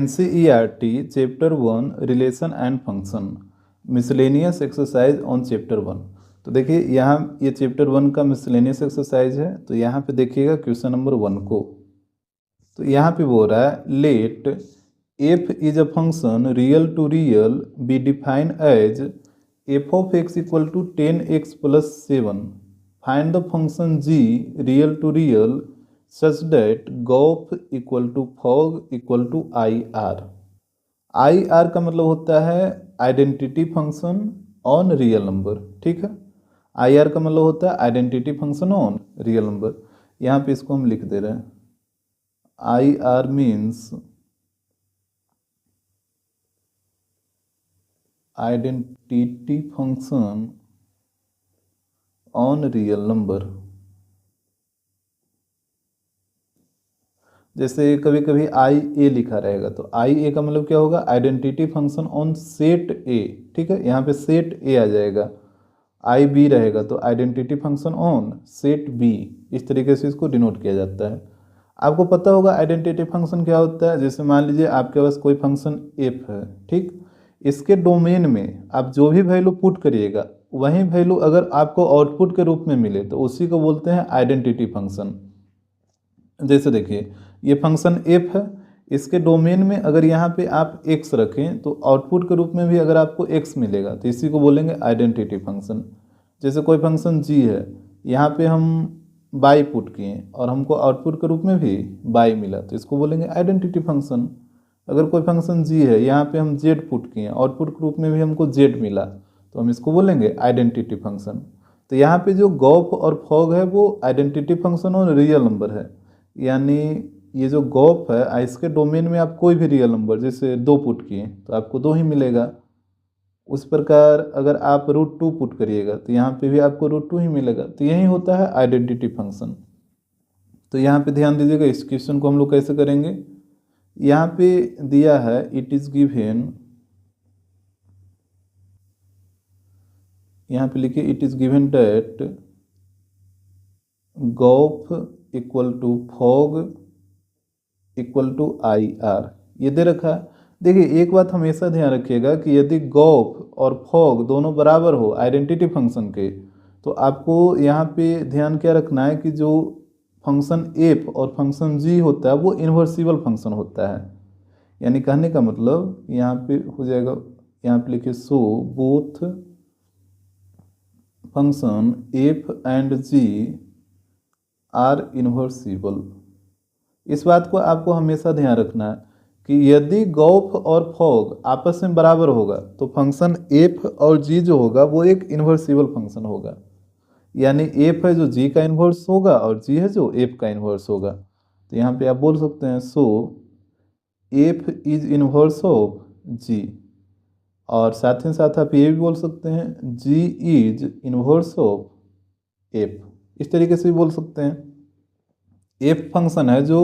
NCERT chapter 1 relation and function miscellaneous exercise on chapter 1। तो देखिए यहाँ ये चैप्टर 1 का मिसलेनियस एक्सरसाइज है। तो यहाँ पे देखिएगा क्वेश्चन नंबर 1 को। तो यहाँ पे बोल रहा है let f is a function real to real be define as f of x equal to 10x plus 7। Find the function g real to real such that gof equal to fog equal to I R. I R का मतलब होता है identity function on real number, ठीक है। I R का मतलब होता है identity function on real number. यहाँ पे इसको हम लिख दे रहे हैं I R means identity function on real number. जैसे कभी कभी आई ए लिखा रहेगा तो आई ए का मतलब क्या होगा आइडेंटिटी फंक्शन ऑन सेट ए, ठीक है। यहाँ पे सेट ए आ जाएगा। आई बी रहेगा तो identity function on set B, इस तरीके से इसको डिनोट किया जाता है। आपको पता होगा आइडेंटिटी फंक्शन क्या होता है। जैसे मान लीजिए आपके पास कोई फंक्शन एफ है, ठीक। इसके डोमेन में आप जो भी वैल्यू पुट करिएगा वही वैल्यू अगर आपको आउटपुट के रूप में मिले तो उसी को बोलते हैं आइडेंटिटी फंक्शन। जैसे देखिए ये फंक्शन एफ है, इसके डोमेन में अगर यहाँ पे आप एक्स रखें तो आउटपुट के रूप में भी अगर आपको एक्स मिलेगा तो इसी को बोलेंगे आइडेंटिटी फंक्शन। जैसे कोई फंक्शन जी है, यहाँ पे हम बाई पुट किए और हमको आउटपुट के रूप में भी बाई मिला तो इसको बोलेंगे आइडेंटिटी फंक्शन। अगर कोई फंक्शन जी है, यहाँ पे हम जेड पुट किए आउटपुट के रूप में भी हमको जेड मिला तो हम इसको बोलेंगे आइडेंटिटी फंक्शन। तो यहाँ पे जो गॉफ और फॉग है वो आइडेंटिटी फंक्शन और रियल नंबर है। यानी ये जो गॉफ है इसके डोमेन में आप कोई भी रियल नंबर जैसे 2 पुट किए तो आपको 2 ही मिलेगा। उस प्रकार अगर आप √2 पुट करिएगा तो यहाँ पे भी आपको √2 ही मिलेगा। तो यही होता है आइडेंटिटी फंक्शन। तो यहाँ पे ध्यान दीजिएगा इस क्वेश्चन को हम लोग कैसे करेंगे। यहाँ पे दिया है इट इज गिवन, यहाँ पे लिखिए it is given that gof equal to fog equal to I R, ये दे रखा है। देखिए एक बात हमेशा ध्यान रखिएगा कि यदि गॉफ और फॉग दोनों बराबर हो आइडेंटिटी फंक्शन के तो आपको यहाँ पे ध्यान क्या रखना है कि जो फंक्शन एफ और फंक्शन जी होता है वो इन्वर्सिबल फंक्शन होता है। यानी कहने का मतलब यहाँ पे हो जाएगा, यहाँ पे लिखिए so both function F and G are invertible. इस बात को आपको हमेशा ध्यान रखना है कि यदि गॉफ और फॉग आपस में बराबर होगा तो फंक्शन एफ और जी जो होगा वो एक इन्वर्सिबल फंक्शन होगा। यानी एफ है जो जी का इन्वर्स होगा और जी है जो एफ का इन्वर्स होगा। तो यहाँ पे आप बोल सकते हैं so F is inverse of जी, और साथ ही साथ आप ये भी बोल सकते हैं जी इज इन्वर्स ऑफ एफ, इस तरीके से भी बोल सकते हैं। एफ फंक्शन है जो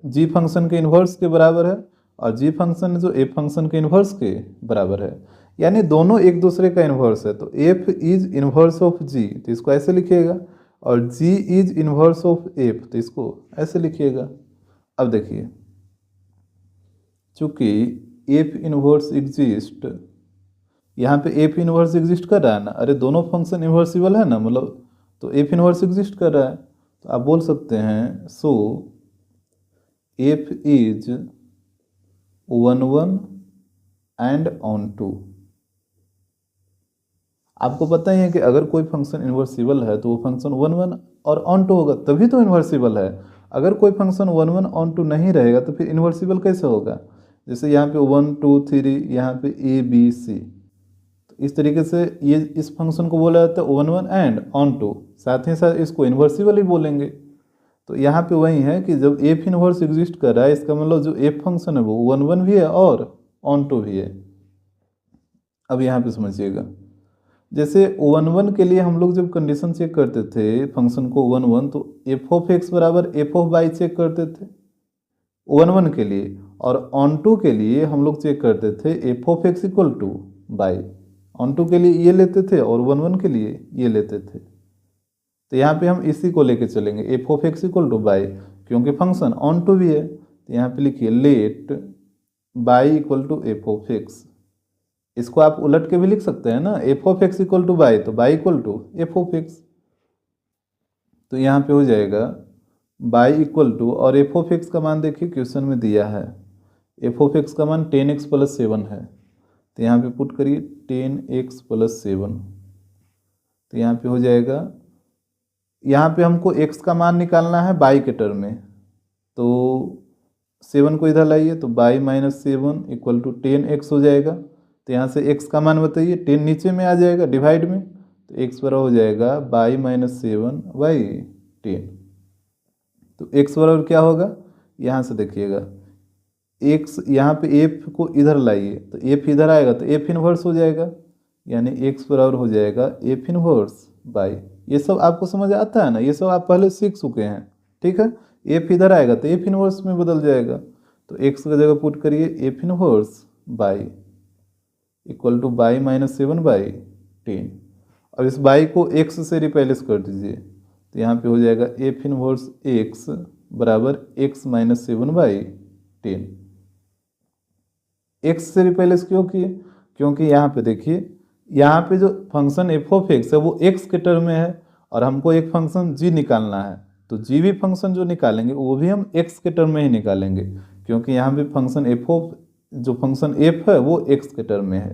जी फंक्शन के इन्वर्स के बराबर है और जी फंक्शन जो एफ फंक्शन के इन्वर्स के बराबर है। यानी दोनों एक दूसरे का इन्वर्स है। तो एफ इज इन्वर्स ऑफ जी तो इसको ऐसे लिखिएगा और जी इज इन्वर्स ऑफ एफ तो इसको ऐसे लिखिएगा। अब देखिए चूंकि एफ इन्वर्स एग्जिस्ट, यहाँ पे एफ इन्वर्स एग्जिस्ट कर रहा है ना, अरे दोनों फंक्शन इन्वर्सिबल है ना, मतलब तो एफ इन्वर्स एग्जिस्ट कर रहा है। तो आप बोल सकते हैं so F is 1 1 and on to. आपको पता ही है कि अगर कोई फंक्शन इन्वर्सिबल है तो वो फंक्शन 1 1 और ऑन टू होगा तभी तो इन्वर्सिबल है। अगर कोई फंक्शन 1 1 ऑन टू नहीं रहेगा तो फिर इन्वर्सिबल कैसे होगा। जैसे यहाँ पे 1 2 3 यहाँ पे ए बी सी, तो इस तरीके से ये इस फंक्शन को बोला जाता है 1 1 एंड ऑन टू, साथ ही साथ इसको इन्वर्सिबल ही बोलेंगे। तो यहाँ पे वही है कि जब एफ इन्वर्स एग्जिस्ट कर रहा है इसका मतलब जो एफ फंक्शन है वो 1 1 भी है और ऑन टू भी है। अब यहाँ पे समझिएगा जैसे 1 1 के लिए हम लोग जब कंडीशन चेक करते थे फंक्शन को 1 1 तो एफ ऑफ एक्स बराबर एफ ऑफ वाई चेक करते थे 1 1 के लिए, और ऑन टू के लिए हम लोग चेक करते थे f of x equal to y. On to लिए ये लेते थे और 1 1 के लिए ये लेते थे। तो यहाँ पे हम इसी को लेके चलेंगे F of x equal to Y, क्योंकि फंक्शन ऑन टू भी है। तो यहाँ पे लिखिए let Y equal to F of X. इसको आप उलट के भी लिख सकते हैं ना, F of x equal to Y, तो Y equal to F of X. तो यहाँ पे हो जाएगा बाई इक्वल टू, और एफ ऑफ एक्स का मान देखिए क्वेश्चन में दिया है, एफ ऑफ एक्स का मान 10x + 7 है। तो यहाँ पे पुट करिए 10x + 7। तो यहाँ पे हो जाएगा, यहाँ पे हमको x का मान निकालना है बाई के टर्म में, तो 7 को इधर लाइए, तो by minus 7 equal to 10x हो जाएगा। तो यहाँ से x का मान बताइए, 10 नीचे में आ जाएगा डिवाइड में, तो x बराबर हो जाएगा बाई माइनस 7 बाई 10। तो x बराबर क्या होगा, यहाँ से देखिएगा x, यहाँ पे f को इधर लाइए, तो f इधर आएगा तो f इनवर्स हो जाएगा, यानी x बराबर हो जाएगा f इनवर्स बाई, ये सब आपको समझ आता है ना, ये सब आप पहले सीख चुके हैं, ठीक है। f इधर आएगा तो f इनवर्स में बदल जाएगा, तो x की जगह पुट करिए f inverse by equal to by minus 7 by 10। अब इस बाई को x से रिप्लेस कर दीजिए, तो यहाँ पे हो जाएगा f इनवर्स x बराबर x माइनस 7 बाई 10। x से रिप्लेस क्यों किए, क्योंकि यहाँ पे देखिए, यहाँ पे जो फंक्शन एफ ऑफ एक्स है वो x के टर्म में है, और हमको एक फंक्शन g निकालना है, तो g भी फंक्शन जो निकालेंगे वो भी हम x के टर्म में ही निकालेंगे, क्योंकि यहाँ पे फंक्शन एफ ऑफ, जो फंक्शन f है वो x के टर्म में है।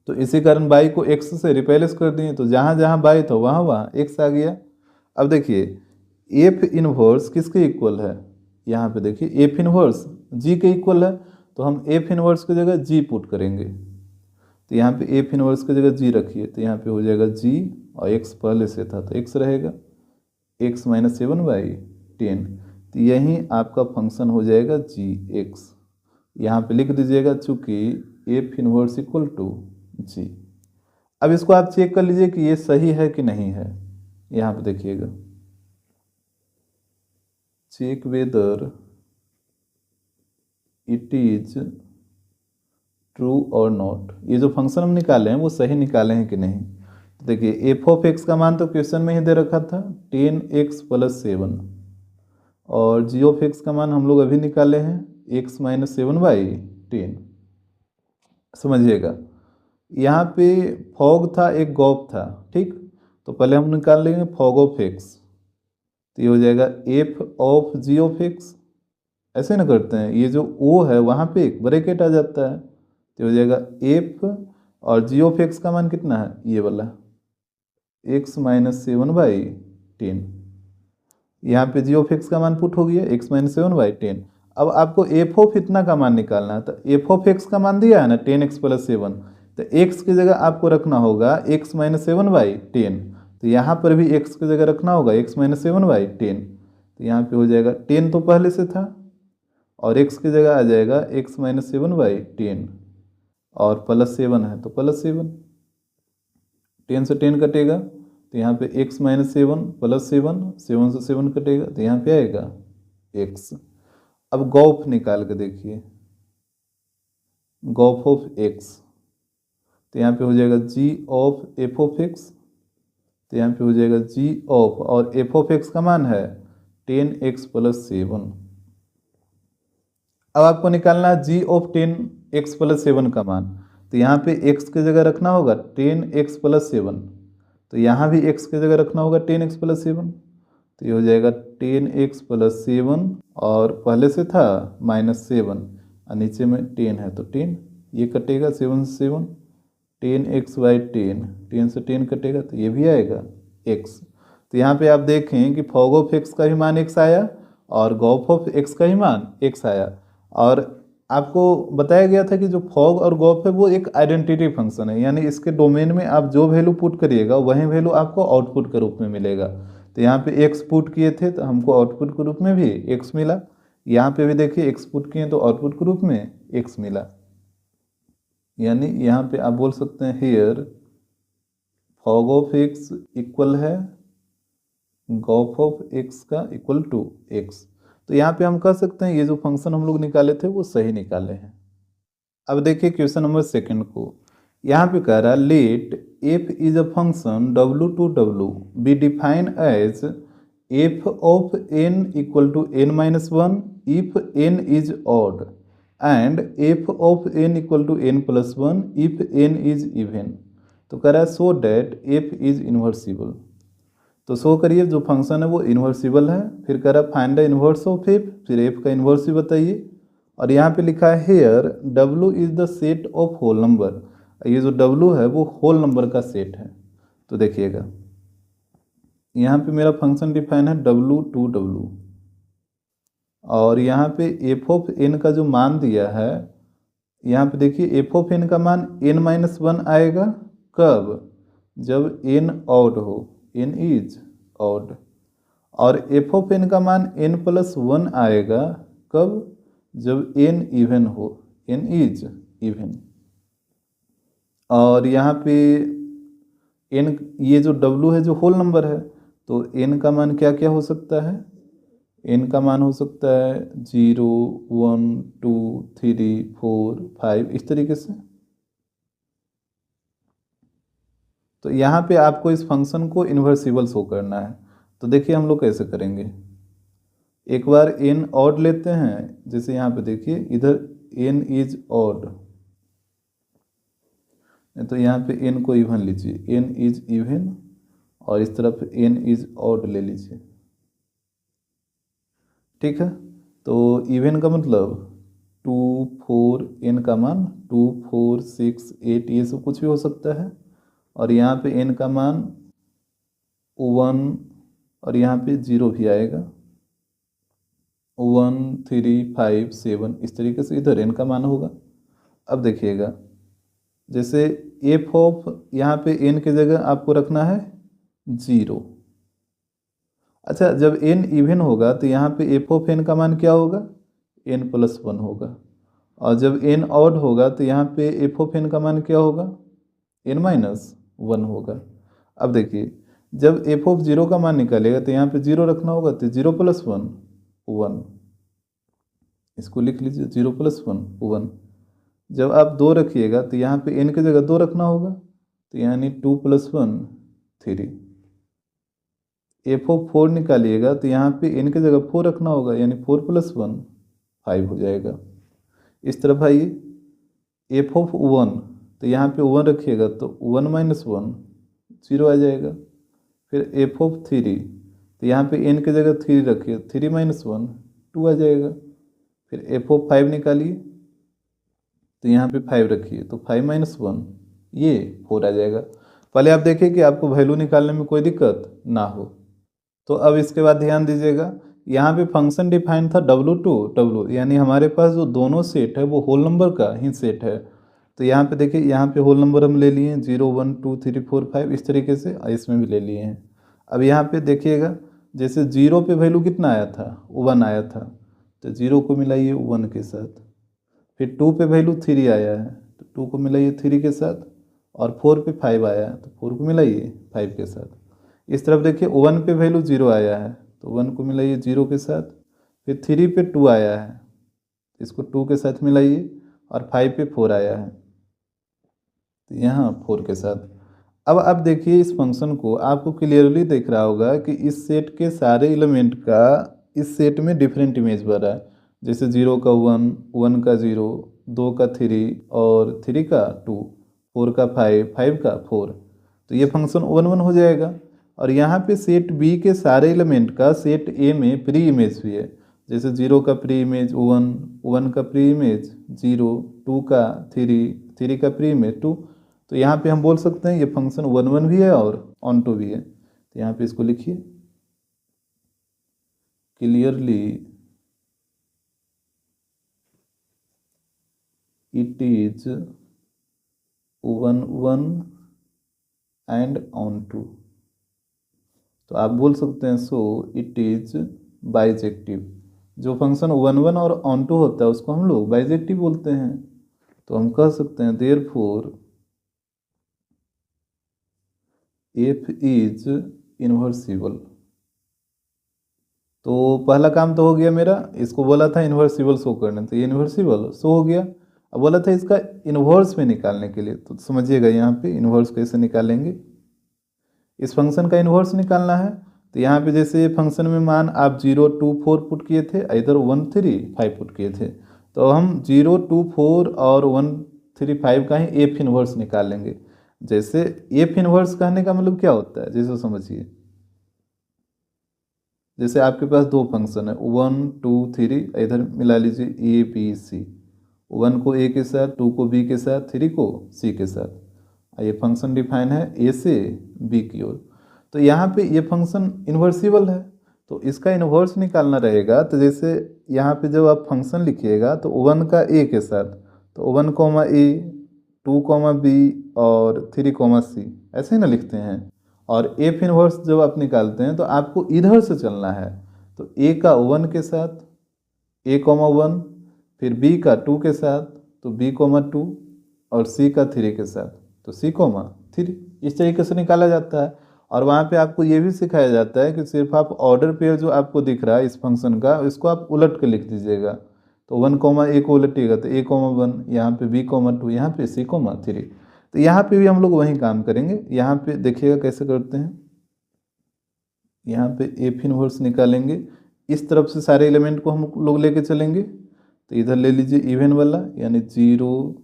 तो इसी कारण बाई को x से रिप्लेस कर दिए, तो जहाँ जहाँ बाई था वहाँ वहाँ x आ गया। अब देखिए f इनवर्स किसके इक्वल है, यहाँ पे देखिए f इनवर्स g के इक्वल है, तो हम f इनवर्स की जगह g पुट करेंगे, तो यहाँ पे f इनवर्स की जगह g रखिए, तो यहाँ पे हो जाएगा g, और x पहले से था तो x रहेगा x माइनस 7 बाई 10। तो यही आपका फंक्शन हो जाएगा g(x), यहाँ पे लिख दीजिएगा, चूँकि f inverse equal to g। अब इसको आप चेक कर लीजिए कि ये सही है कि नहीं है, यहाँ पे देखिएगा, check whether it is true और नॉट, ये जो फंक्शन हम निकाले हैं वो सही निकाले हैं कि नहीं। तो देखिए एफ ऑफ एक्स का मान तो क्वेश्चन में ही दे रखा था 10x + 7, और जी ऑफ एक्स का मान हम लोग अभी निकाले हैं x माइनस 7 बाई 10। समझिएगा, यहाँ पे फॉग था, एक गॉप था, ठीक, तो पहले हम निकाल लेंगे फॉग ऑफ एक्स, तो ये हो जाएगा f of g of x, ऐसे ना करते हैं, ये जो ओ है वहाँ पे एक ब्रैकेट आ जाता है, तो हो जाएगा एफ, और जी ऑफ एक्स का मान कितना है, ये वाला x माइनस 7 बाई 10। यहाँ पे जी ऑफ एक्स का मान पुट हो गया x माइनस 7 बाई 10। अब आपको एफ ऑफ इतना का मान निकालना है, तो एफ ऑफ एक्स का मान दिया है ना 10x + 7, तो x की जगह आपको रखना होगा x माइनस 7 बाई 10, तो यहाँ पर भी x की जगह रखना होगा x माइनस 7 बाई 10। तो यहाँ पे हो जाएगा 10 तो पहले से था, और x की जगह आ जाएगा x माइनस 7 बाई 10, और +7 है तो +7, 10 से 10 कटेगा, तो यहाँ पे x माइनस 7 + 7, 7 से 7 कटेगा, तो यहाँ पे आएगा x। अब गॉफ निकाल के देखिए, गॉफ ऑफ x, तो यहाँ पे हो जाएगा g of f of x, तो यहाँ पे हो जाएगा g ऑफ, और f ऑफ x का मान है 10x + 7। अब आपको निकालना है g ऑफ 10x + 7 का मान, तो यहाँ पे x की जगह रखना होगा 10x + 7, तो यहाँ भी x की जगह रखना होगा 10x + 7, तो ये हो जाएगा 10x + 7, और पहले से था -7, और नीचे में 10 है तो 10, ये कटेगा 7 से 7, 10x बाई 10, 10 से 10 कटेगा, तो ये भी आएगा x। तो यहाँ पे आप देखें कि फॉग ऑफ x का भी मान x आया, और गॉफ ऑफ x का ही मान x आया, और आपको बताया गया था कि जो फॉग और गॉफ है वो एक आइडेंटिटी फंक्शन है, यानी इसके डोमेन में आप जो वैल्यू पुट करिएगा वही वैल्यू आपको आउटपुट के रूप में मिलेगा। तो यहाँ पे x पुट किए थे तो हमको आउटपुट के रूप में भी x मिला, यहाँ पे भी देखिए x पुट किए तो आउटपुट के रूप में x मिला, यानी यहाँ पे आप बोल सकते हैं here fog of x equal है गॉफ ऑफ x का इक्वल टू x। तो यहाँ पे हम कह सकते हैं ये जो फंक्शन हम लोग निकाले थे वो सही निकाले हैं। अब देखिए क्वेश्चन नंबर 2 को, यहाँ पे कह रहा है let f is a function w2w be define as f of n equal to n-1 if n is odd and f of n equal to n plus one if n is even. तो कह रहा है so that f is invertible. तो show करिए जो function है वो इन्वर्सिबल है। फिर कह रहा है find the inverse of f, फिर एफ का इन्वर्स भी बताइए। और यहाँ पे लिखा है here W is the set of whole number. ये जो डब्ल्यू है वो होल नंबर का सेट है। तो देखिएगा यहाँ पे मेरा फंक्शन डिफाइन है डब्ल्यू टू डब्ल्यू, और यहाँ पे एफ ऑफ एन का जो मान दिया है, यहाँ पे देखिए एफ ऑफ एन का मान एन माइनस वन आएगा कब, जब एन ऑड हो, एन इज ऑड। और एफ ऑफ एन का मान एन प्लस वन आएगा कब, जब एन इवन हो, एन इज इवन। और यहाँ पे एन, ये जो डब्ल्यू है जो होल नंबर है, तो एन का मान क्या क्या हो सकता है, एन का मान हो सकता है 0 1 2 3 4 5 इस तरीके से। तो यहाँ पे आपको इस फंक्शन को इन्वर्सिबल शो करना है। तो देखिए हम लोग कैसे करेंगे, एक बार एन ऑड लेते हैं, जैसे यहाँ पे देखिए इधर एन इज ऑड, तो यहाँ पे एन को इवन लीजिए, एन इज इवन, और इस तरफ एन इज ऑड ले लीजिए। ठीक है, तो इवन का मतलब 2 4, एन का मान 2 4 6 8 ये सब कुछ भी हो सकता है। और यहाँ पे एन का मान 1, और यहाँ पे 0 भी आएगा, 1 3 5 7 इस तरीके से इधर एन का मान होगा। अब देखिएगा जैसे एफ ऑफ, यहाँ पे एन की जगह आपको रखना है 0। अच्छा, जब एन इवन होगा तो यहाँ पे एफ ऑफ एन का मान क्या होगा, एन प्लस वन होगा। और जब एन ऑड होगा तो यहाँ पे एफ ऑफ एन का मान क्या होगा, एन माइनस वन होगा। अब देखिए जब एफ ऑफ जीरो का मान निकालेगा तो यहाँ पे जीरो रखना होगा, तो 0 प्लस वन 1, इसको लिख लीजिए 0 प्लस वन 1। जब आप 2 रखिएगा तो यहाँ पे एन की जगह 2 रखना होगा, तो यानी 2 प्लस वन 3। एफ ऑफ 4 निकालिएगा तो यहाँ पे एन की जगह 4 रखना होगा, यानी 4 प्लस वन 5 हो जाएगा। इस तरफ आइए एफ ऑफ 1, तो यहाँ पे 1 रखिएगा तो 1 माइनस वन 0 आ जाएगा। फिर एफ ऑफ 3, तो यहाँ पे एन की जगह 3 रखिए, 3 माइनस वन 2 आ जाएगा। फिर एफ ऑफ 5 निकालिए, तो यहाँ पे 5 रखिए, तो 5 माइनस वन ये 4 आ जाएगा। पहले आप देखिए कि आपको वैल्यू निकालने में कोई दिक्कत ना हो। तो अब इसके बाद ध्यान दीजिएगा, यहाँ पे फंक्शन डिफाइन था डब्ल्यू टू डब्ल्यू, यानी हमारे पास जो दोनों सेट है वो होल नंबर का ही सेट है। तो यहाँ पे देखिए, यहाँ पे होल नंबर हम ले लिए 0 1 2 3 4 5 इस तरीके से, इसमें भी ले लिए हैं। अब यहाँ पे देखिएगा जैसे 0 पे वैल्यू कितना आया था, 1 आया था, तो 0 को मिलाइए 1 के साथ। फिर 2 पे वैल्यू 3 आया है, तो 2 को मिलाइए 3 के साथ। और 4 पे 5 आया है, तो 4 को मिलाइए 5 के साथ। इस तरफ देखिए 1 पे वैल्यू 0 आया है, तो 1 को मिलाइए 0 के साथ। फिर 3 पे 2 आया है, इसको 2 के साथ मिलाइए। और 5 पे 4 आया है, तो यहाँ 4 के साथ। अब आप देखिए इस फंक्शन को, आपको क्लियरली दिख रहा होगा कि इस सेट के सारे एलिमेंट का इस सेट में डिफरेंट इमेज बन रहा है। जैसे 0 का 1, 1 का 0, 2 का 3, और 3 का 2, 4 का 5, 5 का 4। तो ये फंक्शन 1 1 हो जाएगा। और यहाँ पे सेट बी के सारे एलिमेंट का सेट ए में प्री इमेज भी है। जैसे 0 का प्री इमेज 1, 1 का प्री इमेज 0, 2 का 3, 3 का प्री इमेज 2। तो यहाँ पे हम बोल सकते हैं ये फंक्शन 1 1 भी है और ऑन टू भी है। तो यहाँ पे इसको लिखिए clearly it is 1 1 and on to. तो आप बोल सकते हैं सो इट इज बाइजेक्टिव। जो फंक्शन 1 1 और ऑन टू होता है उसको हम लोग बाइजेक्टिव बोलते हैं। तो हम कह सकते हैं देयरफॉर एफ इज इन्वर्सिबल। तो पहला काम तो हो गया मेरा, इसको बोला था इन्वर्सिबल शो करने, तो ये इन्वर्सिबल शो हो गया। अब बोला था इसका इन्वर्स में निकालने के लिए, तो समझिएगा यहाँ पे इन्वर्स कैसे निकालेंगे। इस फंक्शन का इन्वर्स निकालना है, तो यहाँ पे जैसे फंक्शन में मान आप 0 2 4 पुट किए थे, इधर 1 3 5 पुट किए थे। तो हम 0, 2, 4 और 1, 3, 5 का ही एफ इनवर्स निकालेंगे। जैसे एफ इनवर्स कहने का मतलब क्या होता है, जैसे समझिए, जैसे आपके पास दो फंक्शन है 1, 2, 3, इधर मिला लीजिए ए बी सी, 1 को ए के साथ, 2 को बी के साथ, 3 को सी के साथ। ये फंक्शन डिफाइन है ए से बी की ओर। तो यहाँ पे ये फंक्शन इन्वर्सिबल है, तो इसका इन्वर्स निकालना रहेगा। तो जैसे यहाँ पे जब आप फंक्शन लिखिएगा तो 1 का ए के साथ, तो 1 कॉमा ए, 2 कॉमा बी और 3 कॉमा सी, ऐसे ही ना लिखते हैं। और एफ इनवर्स जब आप निकालते हैं तो आपको इधर से चलना है। तो ए का 1 के साथ ए कॉमा 1, फिर बी का 2 के साथ तो बी कॉमा 2 और सी का 3 के साथ तो सी कॉमा 3, इस तरीके से निकाला जाता है। और वहाँ पे आपको ये भी सिखाया जाता है कि सिर्फ आप ऑर्डर पेयर जो आपको दिख रहा है इस फंक्शन का, इसको आप उलट के लिख दीजिएगा। तो 1 कॉमा ए को उलटिएगा तो ए कॉमा 1, यहाँ पे बी कॉमा 2, यहाँ पे सी कॉमा 3। तो यहाँ पे भी हम लोग वही काम करेंगे। यहाँ पे देखिएगा कैसे करते हैं, यहाँ पे एफ इनवर्स निकालेंगे, इस तरफ से सारे एलिमेंट को हम लोग लेके चलेंगे। तो इधर ले लीजिए इवन वाला, यानी 0,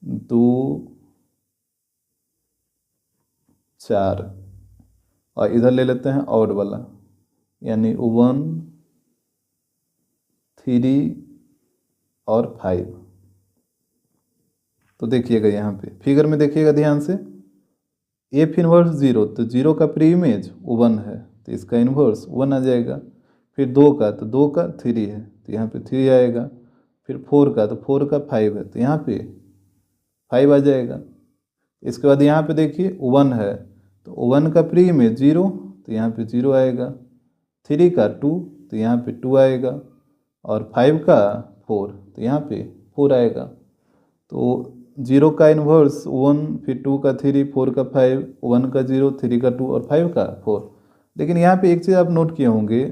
2, 4, और इधर ले लेते हैं ऑड वाला, यानी 1, 3 और 5। तो देखिएगा यहाँ पे फिगर में देखिएगा ध्यान से, एफ इनवर्स 0, तो 0 का प्री इमेज 1 है तो इसका इन्वर्स 1 आ जाएगा। फिर 2 का, तो 2 का 3 है तो यहाँ पे 3 आएगा। फिर 4 का, तो 4 का 5 है तो यहाँ पे 5 आ जाएगा। इसके बाद यहाँ पे देखिए 1 है तो 1 का प्री इमेज 0, तो यहाँ पे 0 आएगा। 3 का 2, तो यहाँ पे 2 आएगा। और 5 का 4, तो यहाँ पे 4 आएगा। तो 0 का इन्वर्स 1, फिर 2 का 3, 4 का 5, 1 का 0, 3 का 2 और 5 का 4। लेकिन यहाँ पे एक चीज़ आप नोट किए होंगे,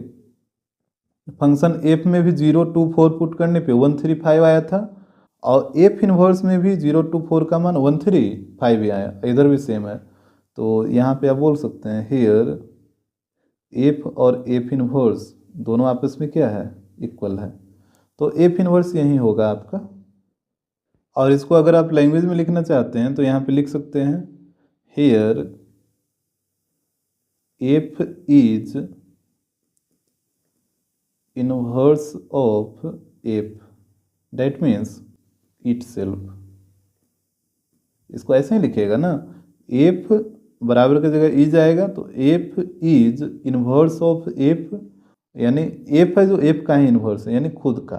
फंक्शन एफ में भी 0, 2, 4 पुट करने पे 1, 3, 5 आया था, और एफ इन्वर्स में भी 0, 2, 4 का मान 1, 3, 5 ही आया, इधर भी सेम है। तो यहाँ पे आप बोल सकते हैं हियर एफ और एफ इन्वर्स दोनों आपस में क्या है, इक्वल है। तो एफ इन्वर्स यही होगा आपका। और इसको अगर आप लैंग्वेज में लिखना चाहते हैं तो यहाँ पे लिख सकते हैं here F is inverse of F, that means itself. इसको ऐसे ही लिखिएगा ना, एफ बराबर की जगह इज आएगा तो F is inverse of F, यानी एफ है जो एफ का ही इनवर्स है, यानी खुद का।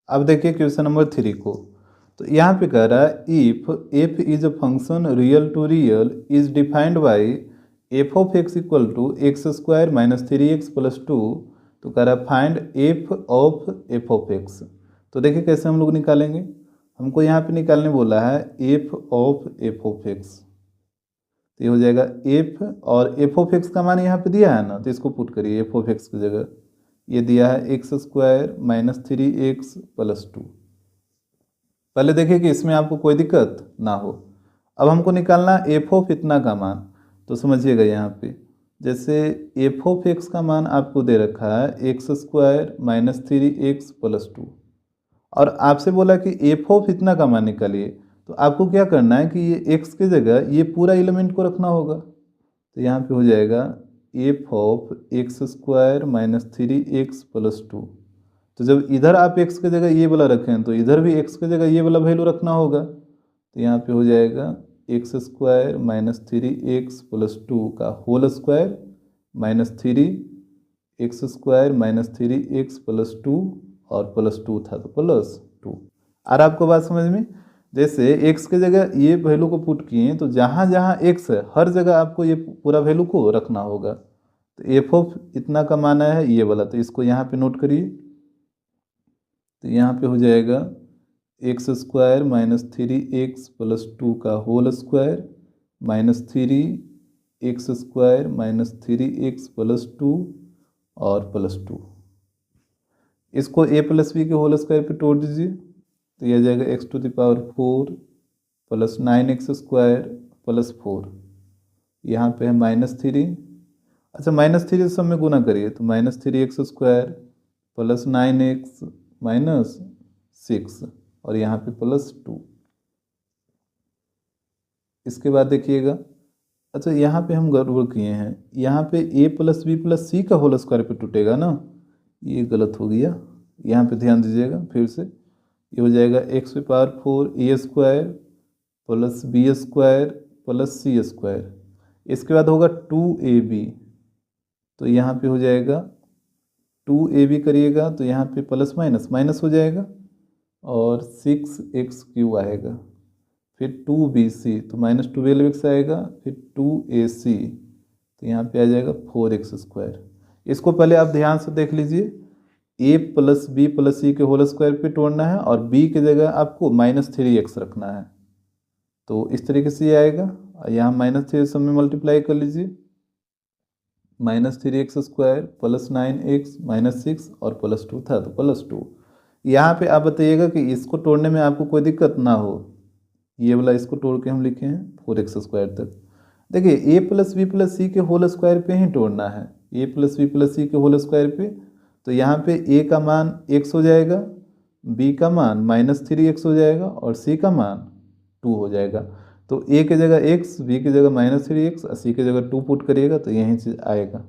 अब देखिए क्वेश्चन नंबर 3 को, तो यहाँ पे कह रहा है if f is a function real to real is defined by f of x equal to x square minus 3x plus 2, तो कह रहा है फाइंड एफ ऑफ एक्स। तो देखिए कैसे हम लोग निकालेंगे, हमको यहाँ पे निकालने बोला है एफ ऑफ एक्स। तो ये हो जाएगा एफ, और एफ ऑफ एक्स का मान यहाँ पे दिया है ना, तो इसको पुट करिए एफ ऑफ एक्स की जगह। ये दिया है x square minus 3x plus 2। पहले देखिए कि इसमें आपको कोई दिक्कत ना हो। अब हमको निकालना एफ ऑफ इतना का मान, तो समझिएगा यहाँ पे जैसे एफ ऑफ एक्स का मान आपको दे रखा है x square minus 3x plus 2, और आपसे बोला कि एफ ऑफ इतना का मान निकालिए। तो आपको क्या करना है कि ये एक्स की जगह ये पूरा एलिमेंट को रखना होगा। तो यहाँ पे हो जाएगा f of x square minus 3x plus 2। तो जब इधर आप x की जगह ये वाला रखें तो इधर भी x की जगह ये वाला वैल्यू रखना होगा। तो यहाँ पे हो जाएगा x square minus 3x plus 2 का whole square minus 3x square minus 3x plus 2, और प्लस 2 था तो प्लस 2। और आपको बात समझ में, जैसे x की जगह ये वैल्यू को पुट किए तो जहाँ जहाँ x है हर जगह आपको ये पूरा वैल्यू को रखना होगा। तो एफ ऑफ इतना का मान है ये वाला, तो इसको यहाँ पे नोट करिए। तो यहाँ पे हो जाएगा x square minus 3x plus 2 का whole square minus 3x square minus 3x plus 2 और प्लस 2। इसको a प्लस बी के होल स्क्वायर पे तोड़ दीजिए, तो यह जाएगा x to the power 4 plus 9x square plus 4। यहाँ पे है माइनस 3, अच्छा माइनस 3 सब में गुना करिए तो minus 3x square plus 9x -6 और यहाँ पे +2। इसके बाद देखिएगा, अच्छा यहाँ पे हम गड़बड़ किए हैं, यहाँ पे a + b + c का होल स्क्वायर पे टूटेगा ना, ये गलत हो गया। यहाँ पे ध्यान दीजिएगा फिर से, ये हो जाएगा x⁴ a² + b² + c²। इसके बाद होगा 2ab, तो यहाँ पे हो जाएगा 2ab करिएगा तो यहाँ पे प्लस माइनस हो जाएगा और 6x³ आएगा। फिर 2bc तो -12x आएगा, फिर 2ac तो यहाँ पे आ जाएगा 4x²। इसको पहले आप ध्यान से देख लीजिए, a + b + c के होल स्क्वायर पे तोड़ना है और b की जगह आपको -3x रखना है, तो इस तरीके से ये आएगा। यहाँ -3 सब में मल्टीप्लाई कर लीजिए, -3x² + 9x -6 और +2 था तो +2। यहाँ पे आप बताइएगा कि इसको तोड़ने में आपको कोई दिक्कत ना हो, ये वाला इसको तोड़ के हम लिखे हैं 4x² तक। देखिए a + b + c के होल स्क्वायर पे ही तोड़ना है, a + b + c के होल स्क्वायर पे, तो यहाँ पे a का मान x हो जाएगा, b का मान -3x हो जाएगा और c का मान 2 हो जाएगा। तो a की जगह x, b की जगह -3x और c की जगह 2 पुट करिएगा तो यही चीज़ आएगा।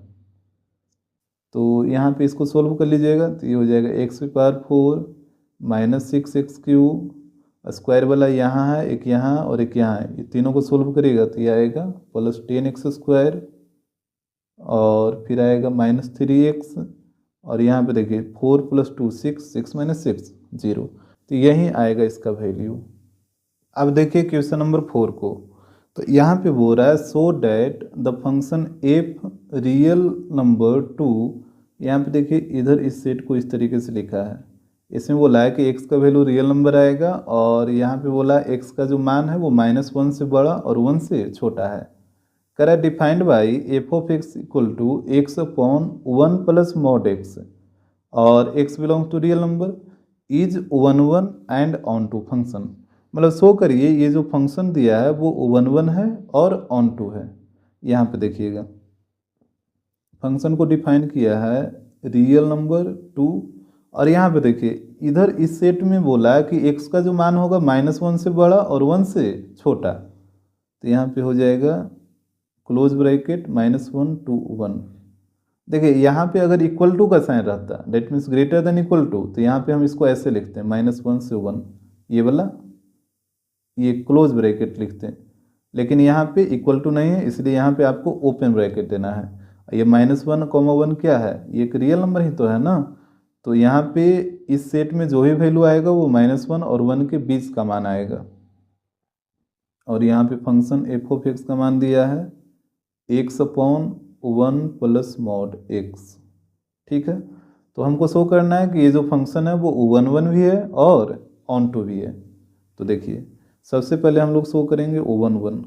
तो यहाँ पे इसको सोल्व कर लीजिएगा तो ये हो जाएगा x⁴ -6x³ स्क्वायर वाला यहाँ है, एक यहाँ और एक यहाँ है, ये तीनों को सोल्व करिएगा तो ये आएगा +10x² और फिर आएगा -3x और यहाँ पे देखिए 4 + 2 6, 6 - 6 0, तो यही आएगा इसका वैल्यू। अब देखिए क्वेश्चन नंबर 4 को, तो यहाँ पे बोल रहा है so that the function f real number 2। यहाँ पे देखिए इधर इस सेट को इस तरीके से लिखा है, इसमें बोला है कि x का वैल्यू रियल नंबर आएगा और यहाँ पे बोला है x का जो मान है वो -1 से बड़ा और 1 से छोटा है। कह रहा है defined by f(x) = x/1 + mod x और x belongs to real number is 1 1 and on to function. मतलब शो करिए ये जो फंक्शन दिया है वो 1 1 है और ऑन टू है। यहाँ पे देखिएगा फंक्शन को डिफाइन किया है रियल नंबर 2 और यहाँ पे देखिए इधर इस सेट में बोला है कि x का जो मान होगा -1 से बड़ा और 1 से छोटा, तो यहाँ पे हो जाएगा क्लोज ब्रैकेट -1 to 1। देखिए यहाँ पे अगर इक्वल टू का साइन रहता that means greater than equal to, तो यहाँ पे हम इसको ऐसे लिखते हैं -1 से 1, ये वाला ये क्लोज ब्रैकेट लिखते हैं, लेकिन यहाँ पे इक्वल टू नहीं है इसलिए यहाँ पे आपको ओपन ब्रैकेट देना है। ये -1, 1 क्या है, ये एक रियल नंबर ही तो है ना, तो यहाँ पे इस सेट में जो भी वैल्यू आएगा वो -1 और 1 के बीच का मान आएगा। और यहाँ पे फंक्शन f(x) का मान दिया है x/1 + mod x। ठीक है, तो हमको शो करना है कि ये जो फंक्शन है वो 1 1 भी है और ऑन टू भी है। तो देखिए सबसे पहले हम लोग शो करेंगे 1 1।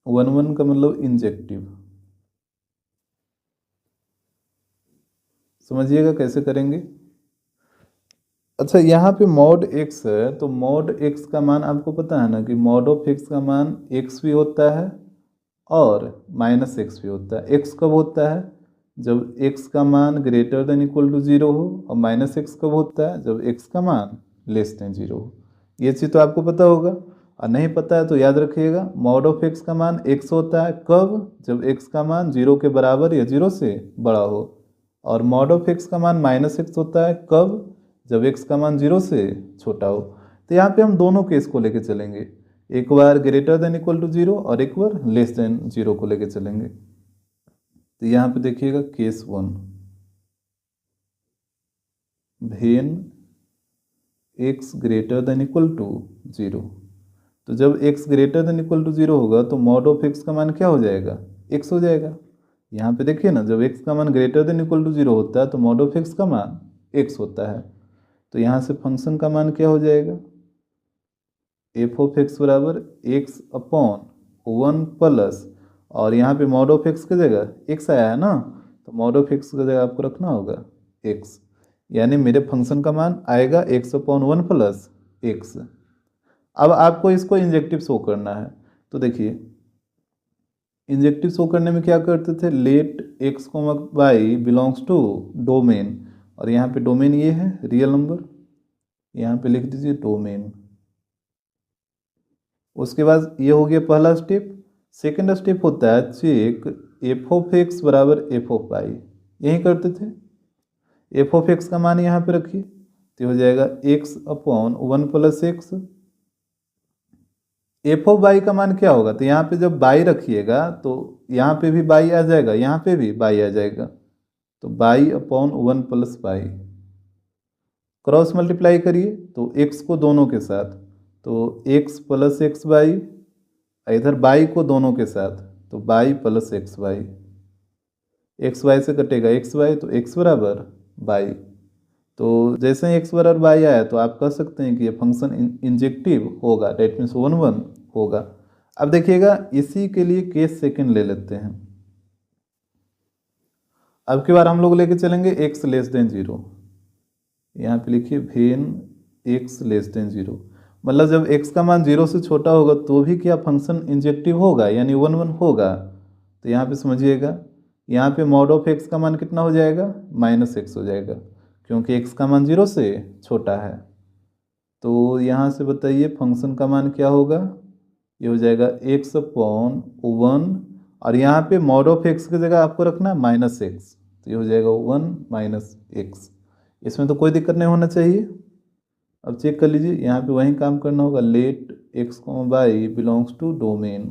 1 1 का मतलब इंजेक्टिव, समझिएगा कैसे करेंगे। अच्छा यहाँ पे mod x है, तो mod x का मान आपको पता है ना कि mod ऑफ x का मान x भी होता है और -x भी होता है। x कब होता है, जब x का मान ग्रेटर देन इक्वल टू 0 हो, और -x कब होता है, जब x का मान लेस देन 0 हो। ये चीज़ तो आपको पता होगा, और नहीं पता है तो याद रखिएगा mod ऑफ x का मान x होता है कब, जब x का मान 0 के बराबर या 0 से बड़ा हो, और mod ऑफ x का मान -x होता है कब, जब x का मान 0 से छोटा हो। तो यहाँ पे हम दोनों केस को लेके चलेंगे, एक बार ग्रेटर देन इक्वल टू 0 और एक बार लेस देन 0 को लेके चलेंगे। तो यहाँ पे देखिएगा case 1, when x greater than equal to 0। तो जब x greater than equal to 0 होगा तो mod ऑफ x का मान क्या हो जाएगा, x हो जाएगा। यहाँ पे देखिए ना, जब x का मान ग्रेटर देन इक्वल टू 0 होता है तो mod ऑफ x का मान x होता है। तो यहाँ से फंक्शन का मान क्या हो जाएगा, f(x) बराबर x/1 प्लस, और यहाँ पे mod ऑफ x की जगह x आया है ना, तो mod ऑफ x की जगह आपको रखना होगा x, यानी मेरे फंक्शन का मान आएगा x/1 प्लस x। अब आपको इसको इंजेक्टिव शो करना है, तो देखिए इंजेक्टिव शो करने में क्या करते थे, let x, y belongs to domain, और यहाँ पे डोमेन ये है रियल नंबर, यहाँ पे लिख दीजिए डोमेन। उसके बाद ये हो गया पहला स्टेप। सेकंड स्टेप होता है चेक एफ ऑफ एक्स बराबर एफ ऑफ वाई। यही करते थे, एफ ऑफ एक्स का मान यहाँ पे रखिए तो हो जाएगा x upon 1 plus x. F of y का मान क्या होगा, तो यहाँ पे जब बाई रखिएगा तो यहाँ पे भी बाई आ जाएगा, यहाँ पे भी बाई आ जाएगा, तो y upon 1 plus y. Cross multiply करिए तो एक्स को दोनों के साथ, तो एक्स प्लस एक्स बाई, इधर बाई को दोनों के साथ तो y plus x y. X y से कटेगा एक्स वाई, तो एक्स बराबर बाई। तो जैसे ही एक्स बराबर बाई आया तो आप कह सकते हैं कि ये फंक्शन इंजेक्टिव होगा, डेट मीन्स 1 1 होगा। अब देखिएगा इसी के लिए केस सेकंड ले लेते हैं। अब की बार हम लोग लेके चलेंगे एक्स लेस देन 0। यहाँ पे लिखिए वेन एक्स लेस देन 0, मतलब जब x का मान 0 से छोटा होगा तो भी क्या फंक्शन इंजेक्टिव होगा, यानी 1 1 होगा। तो यहाँ पे समझिएगा, यहाँ पे मॉड ऑफ x का मान कितना हो जाएगा, -x हो जाएगा, क्योंकि x का मान 0 से छोटा है। तो यहाँ से बताइए फंक्शन का मान क्या होगा, ये हो जाएगा x अपॉन 1, और यहाँ पे मॉड ऑफ x की जगह आपको रखना है -x, तो ये हो जाएगा 1 -x। इसमें तो कोई दिक्कत नहीं होना चाहिए। अब चेक कर लीजिए, यहाँ पे वही काम करना होगा, let x, y belongs to domain.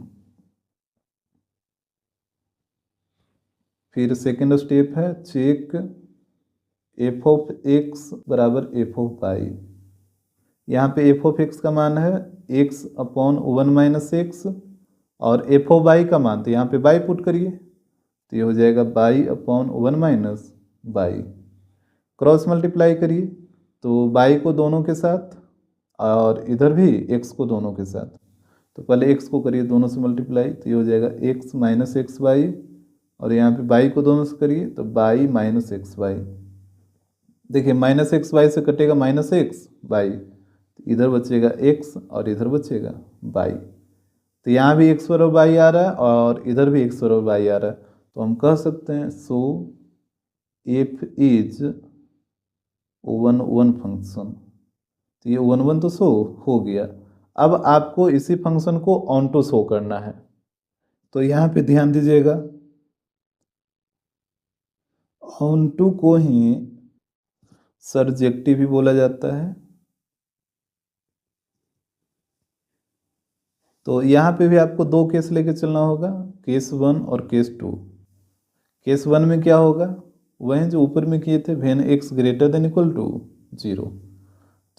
फिर सेकेंड स्टेप है चेक एफ ऑफ एक्स बराबर एफ ऑफ वाई। यहाँ पे एफ ऑफ एक्स का मान है x अपॉन 1 -x, और एफ ऑफ वाई का मान, तो यहाँ पे बाई पुट करिए तो ये हो जाएगा by upon 1 by. Cross multiply करिए तो बाई को दोनों के साथ और इधर भी x को दोनों के साथ, तो पहले x को करिए दोनों से मल्टीप्लाई तो ये हो जाएगा x माइनस एक्स बाई, और यहाँ पे बाई को दोनों से करिए तो बाई माइनस एक्स बाई। देखिए माइनस एक्स बाई से कटेगा माइनस एक्स बाई, इधर बचेगा x और इधर बचेगा बाई। तो यहाँ भी x बराबर बाई आ रहा है और इधर भी x बराबर बाई आ रहा है, तो हम कह सकते हैं सो एफ इज 1 1 फंक्शन। तो ये 1 1 तो शो हो गया। अब आपको इसी फंक्शन को ऑन टू शो करना है, तो यहाँ पे ध्यान दीजिएगा, ऑन टू को ही सर्जेक्टिव भी बोला जाता है। तो यहाँ पे भी आपको दो केस लेके चलना होगा, केस 1 और केस 2। केस 1 में क्या होगा, वही जो ऊपर में किए थे, when x greater than equal to 0,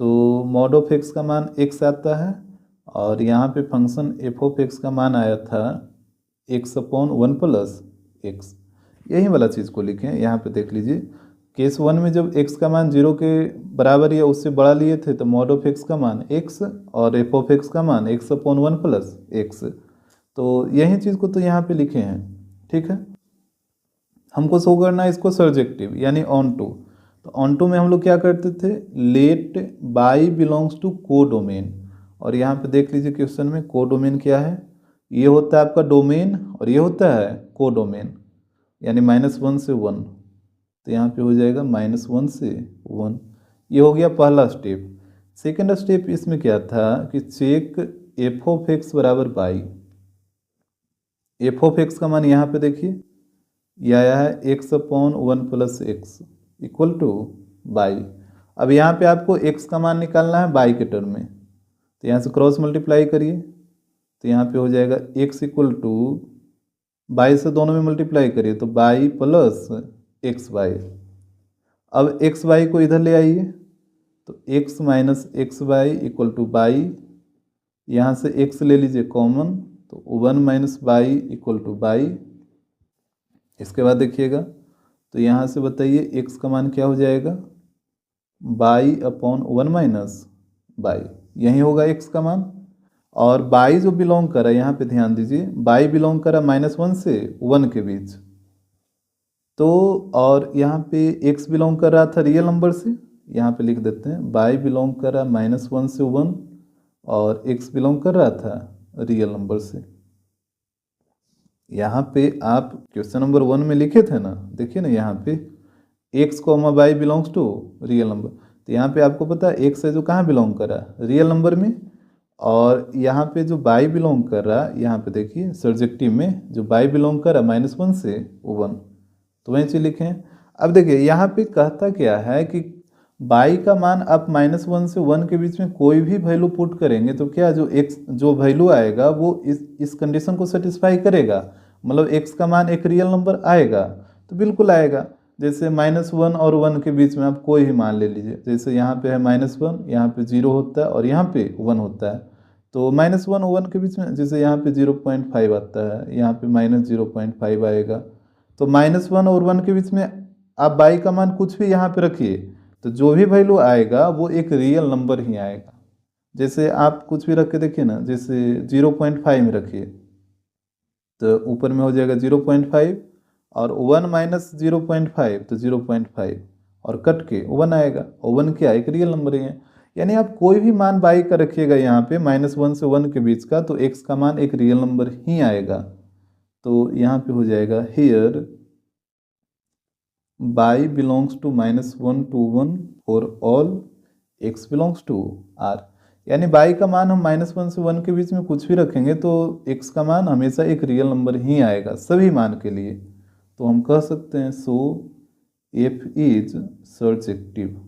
तो मॉड ऑफ x का मान x आता है, और यहाँ पे फंक्शन एफ ऑफ x का मान आया था x अपॉन 1 प्लस एक्स। यही वाला चीज़ को लिखें, यहाँ पे देख लीजिए, केस 1 में जब x का मान 0 के बराबर या उससे बड़ा लिए थे तो मॉड ऑफ x का मान x, और एफ ऑफ x का मान x अपॉन 1 प्लस एक्स। तो यही चीज़ को तो यहाँ पे लिखे हैं, ठीक है। हमको शो करना है इसको सर्जेक्टिव यानी ऑन टू। तो ऑन टू में हम लोग क्या करते थे, लेट बाई बिलोंग्स टू को डोमेन, और यहाँ पे देख लीजिए क्वेश्चन में को डोमेन क्या है, ये होता है आपका डोमेन और ये होता है को डोमेन, यानी -1 से 1, तो यहाँ पे हो जाएगा -1 से 1। ये हो गया पहला स्टेप। सेकेंड स्टेप इसमें क्या था कि चेक एफ ऑफ एक्स बराबर बाई। एफ ऑफ एक्स का मान यहाँ पे देखिए, ये आया है x upon 1 plus x equal to by. अब यहाँ पे आपको x का मान निकालना है बाई के टर्म में, तो यहाँ से क्रॉस मल्टीप्लाई करिए तो यहाँ पे हो जाएगा x इक्वल टू बाई से दोनों में मल्टीप्लाई करिए तो बाई प्लस एक्स बाई। अब एक्स बाई को इधर ले आइए तो x minus x by equal to by, यहाँ से x ले लीजिए कॉमन तो 1 minus by equal to by. इसके बाद देखिएगा तो यहाँ से बताइए x का मान क्या हो जाएगा, बाई अपॉन 1 माइनस बाई, यही होगा x का मान। और बाई जो बिलोंग कर रहा है, यहाँ पे ध्यान दीजिए, बाई बिलोंग कर रहा है -1 से 1 के बीच, तो और यहाँ पे x बिलोंग कर रहा था रियल नंबर से, यहाँ पे लिख देते हैं बाई बिलोंग कर रहा है -1 से 1 और x बिलोंग कर रहा था रियल नंबर से। यहाँ पे आप क्वेश्चन नंबर 1 में लिखे थे ना, देखिए ना यहाँ पे x comma y belongs to real number. तो यहाँ पे आपको पता है एक्स है जो कहाँ बिलोंग कर रहा है, रियल नंबर में, और यहाँ पे जो बाई बिलोंग कर रहा है, यहाँ पे देखिए सर्जेक्टिव में जो बाई बिलोंग कर रहा है -1 से वो 1, तो वही चीज़ लिखें। अब देखिए यहाँ पे कहता क्या है कि बाई का मान आप -1 से 1 के बीच में कोई भी वैल्यू पुट करेंगे तो क्या जो एक्स जो वैल्यू आएगा वो इस कंडीशन को सेटिस्फाई करेगा, मतलब एक्स का मान एक रियल नंबर आएगा, तो बिल्कुल आएगा। जैसे -1 और 1 के बीच में आप कोई भी मान ले लीजिए, जैसे यहाँ पे है -1, यहाँ पे 0 होता है और यहाँ पे 1 होता है, तो -1 और 1 के बीच में जैसे यहाँ पे 0.5 आता है, यहाँ पे -0.5 आएगा, तो -1 और 1 के बीच में आप बाई का मान कुछ भी यहाँ पे रखिए तो जो भी वैल्यू आएगा वो एक रियल नंबर ही आएगा। जैसे आप कुछ भी रख के देखिए ना, जैसे 0.5 में रखिए तो ऊपर में हो जाएगा 0.5 और 1 माइनस 0.5 तो 0.5 और कट के 1 आएगा, और 1 क्या एक रियल नंबर ही है। यानी आप कोई भी मान बाई का रखिएगा यहाँ पे -1 से 1 के बीच का, तो x का मान एक रियल नंबर ही आएगा। तो यहाँ पे हो जाएगा here y belongs to -1 to 1 for all x belongs to r। यानी बाई का मान हम -1 से 1 के बीच में कुछ भी रखेंगे तो x का मान हमेशा एक रियल नंबर ही आएगा सभी मान के लिए। तो हम कह सकते हैं सो f इज सर्जेक्टिव।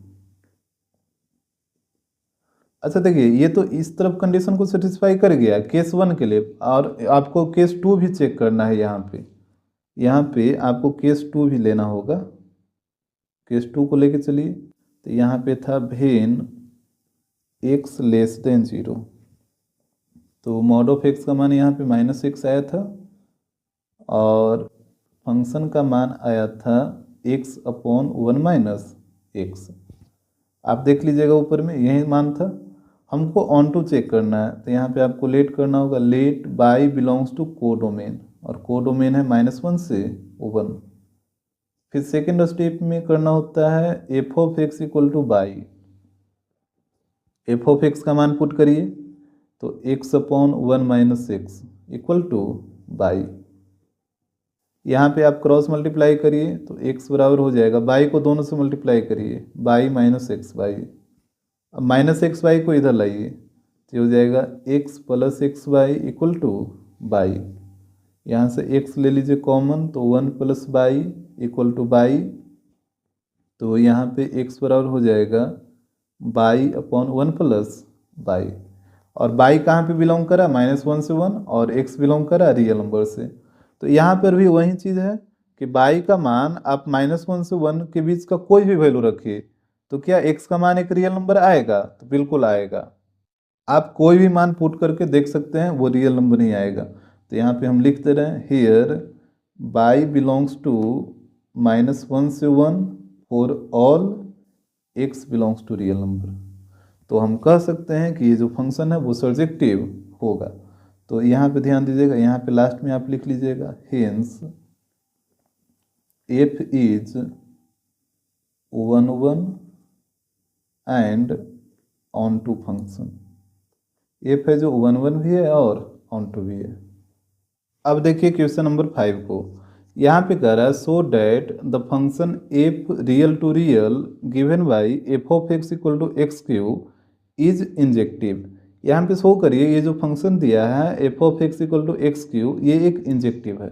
अच्छा देखिए ये तो इस तरफ कंडीशन को सेटिस्फाई कर गया केस 1 के लिए, और आपको केस 2 भी चेक करना है। यहाँ पे आपको केस 2 भी लेना होगा। केस 2 को लेके चलिए, तो यहाँ पे था वेन x लेस देन 0, तो मॉड ऑफ x का मान यहाँ पे -x आया था और फंक्शन का मान आया था x/1 - x। आप देख लीजिएगा ऊपर में यही मान था। हमको ऑन टू चेक करना है, तो यहाँ पे आपको लेट करना होगा, let y belongs to codomain, और कोडोमेन है -1 से 1। फिर सेकेंड स्टेप में करना होता है f of x equal to by. F of x का मान पुट करिए तो x/1 - x equal to by. यहाँ पे आप क्रॉस मल्टीप्लाई करिए तो x बराबर हो जाएगा, बाई को दोनों से मल्टीप्लाई करिए, बाई -x बाई। अब -x बाई को इधर लाइए तो हो जाएगा x + x by equal to by. यहाँ से x ले लीजिए कॉमन तो 1 + बाई इक्वल टू बाई। तो यहाँ पे x बराबर हो जाएगा बाई/1 + बाई। और बाई कहाँ पे बिलोंग करा, -1 से 1, और x बिलोंग करा रियल नंबर से। तो यहाँ पर भी वही चीज़ है कि बाई का मान आप -1 से 1 के बीच का कोई भी वैल्यू रखिए तो क्या x का मान एक रियल नंबर आएगा, तो बिल्कुल आएगा। आप कोई भी मान पुट करके देख सकते हैं वो रियल नंबर नहीं आएगा। तो यहाँ पे हम लिखते रहे हियर बाई बिलोंग्स टू -1 से 1 for all x belongs to real number. तो हम कह सकते हैं कि ये जो फंक्शन है वो सर्जेक्टिव होगा। तो यहाँ पे ध्यान दीजिएगा, यहाँ पे लास्ट में आप लिख लीजिएगा hence f is 1 1 and on to function. f है जो 1 1 भी है और ऑन टू भी है। अब देखिए क्वेश्चन नंबर 5 को, यहाँ पे कह रहा है so that the function f real to real given by f of x equal to x³ is injective. यहाँ पे शो करिए ये जो फंक्शन दिया है f of x equal to x³ ये एक इंजेक्टिव है।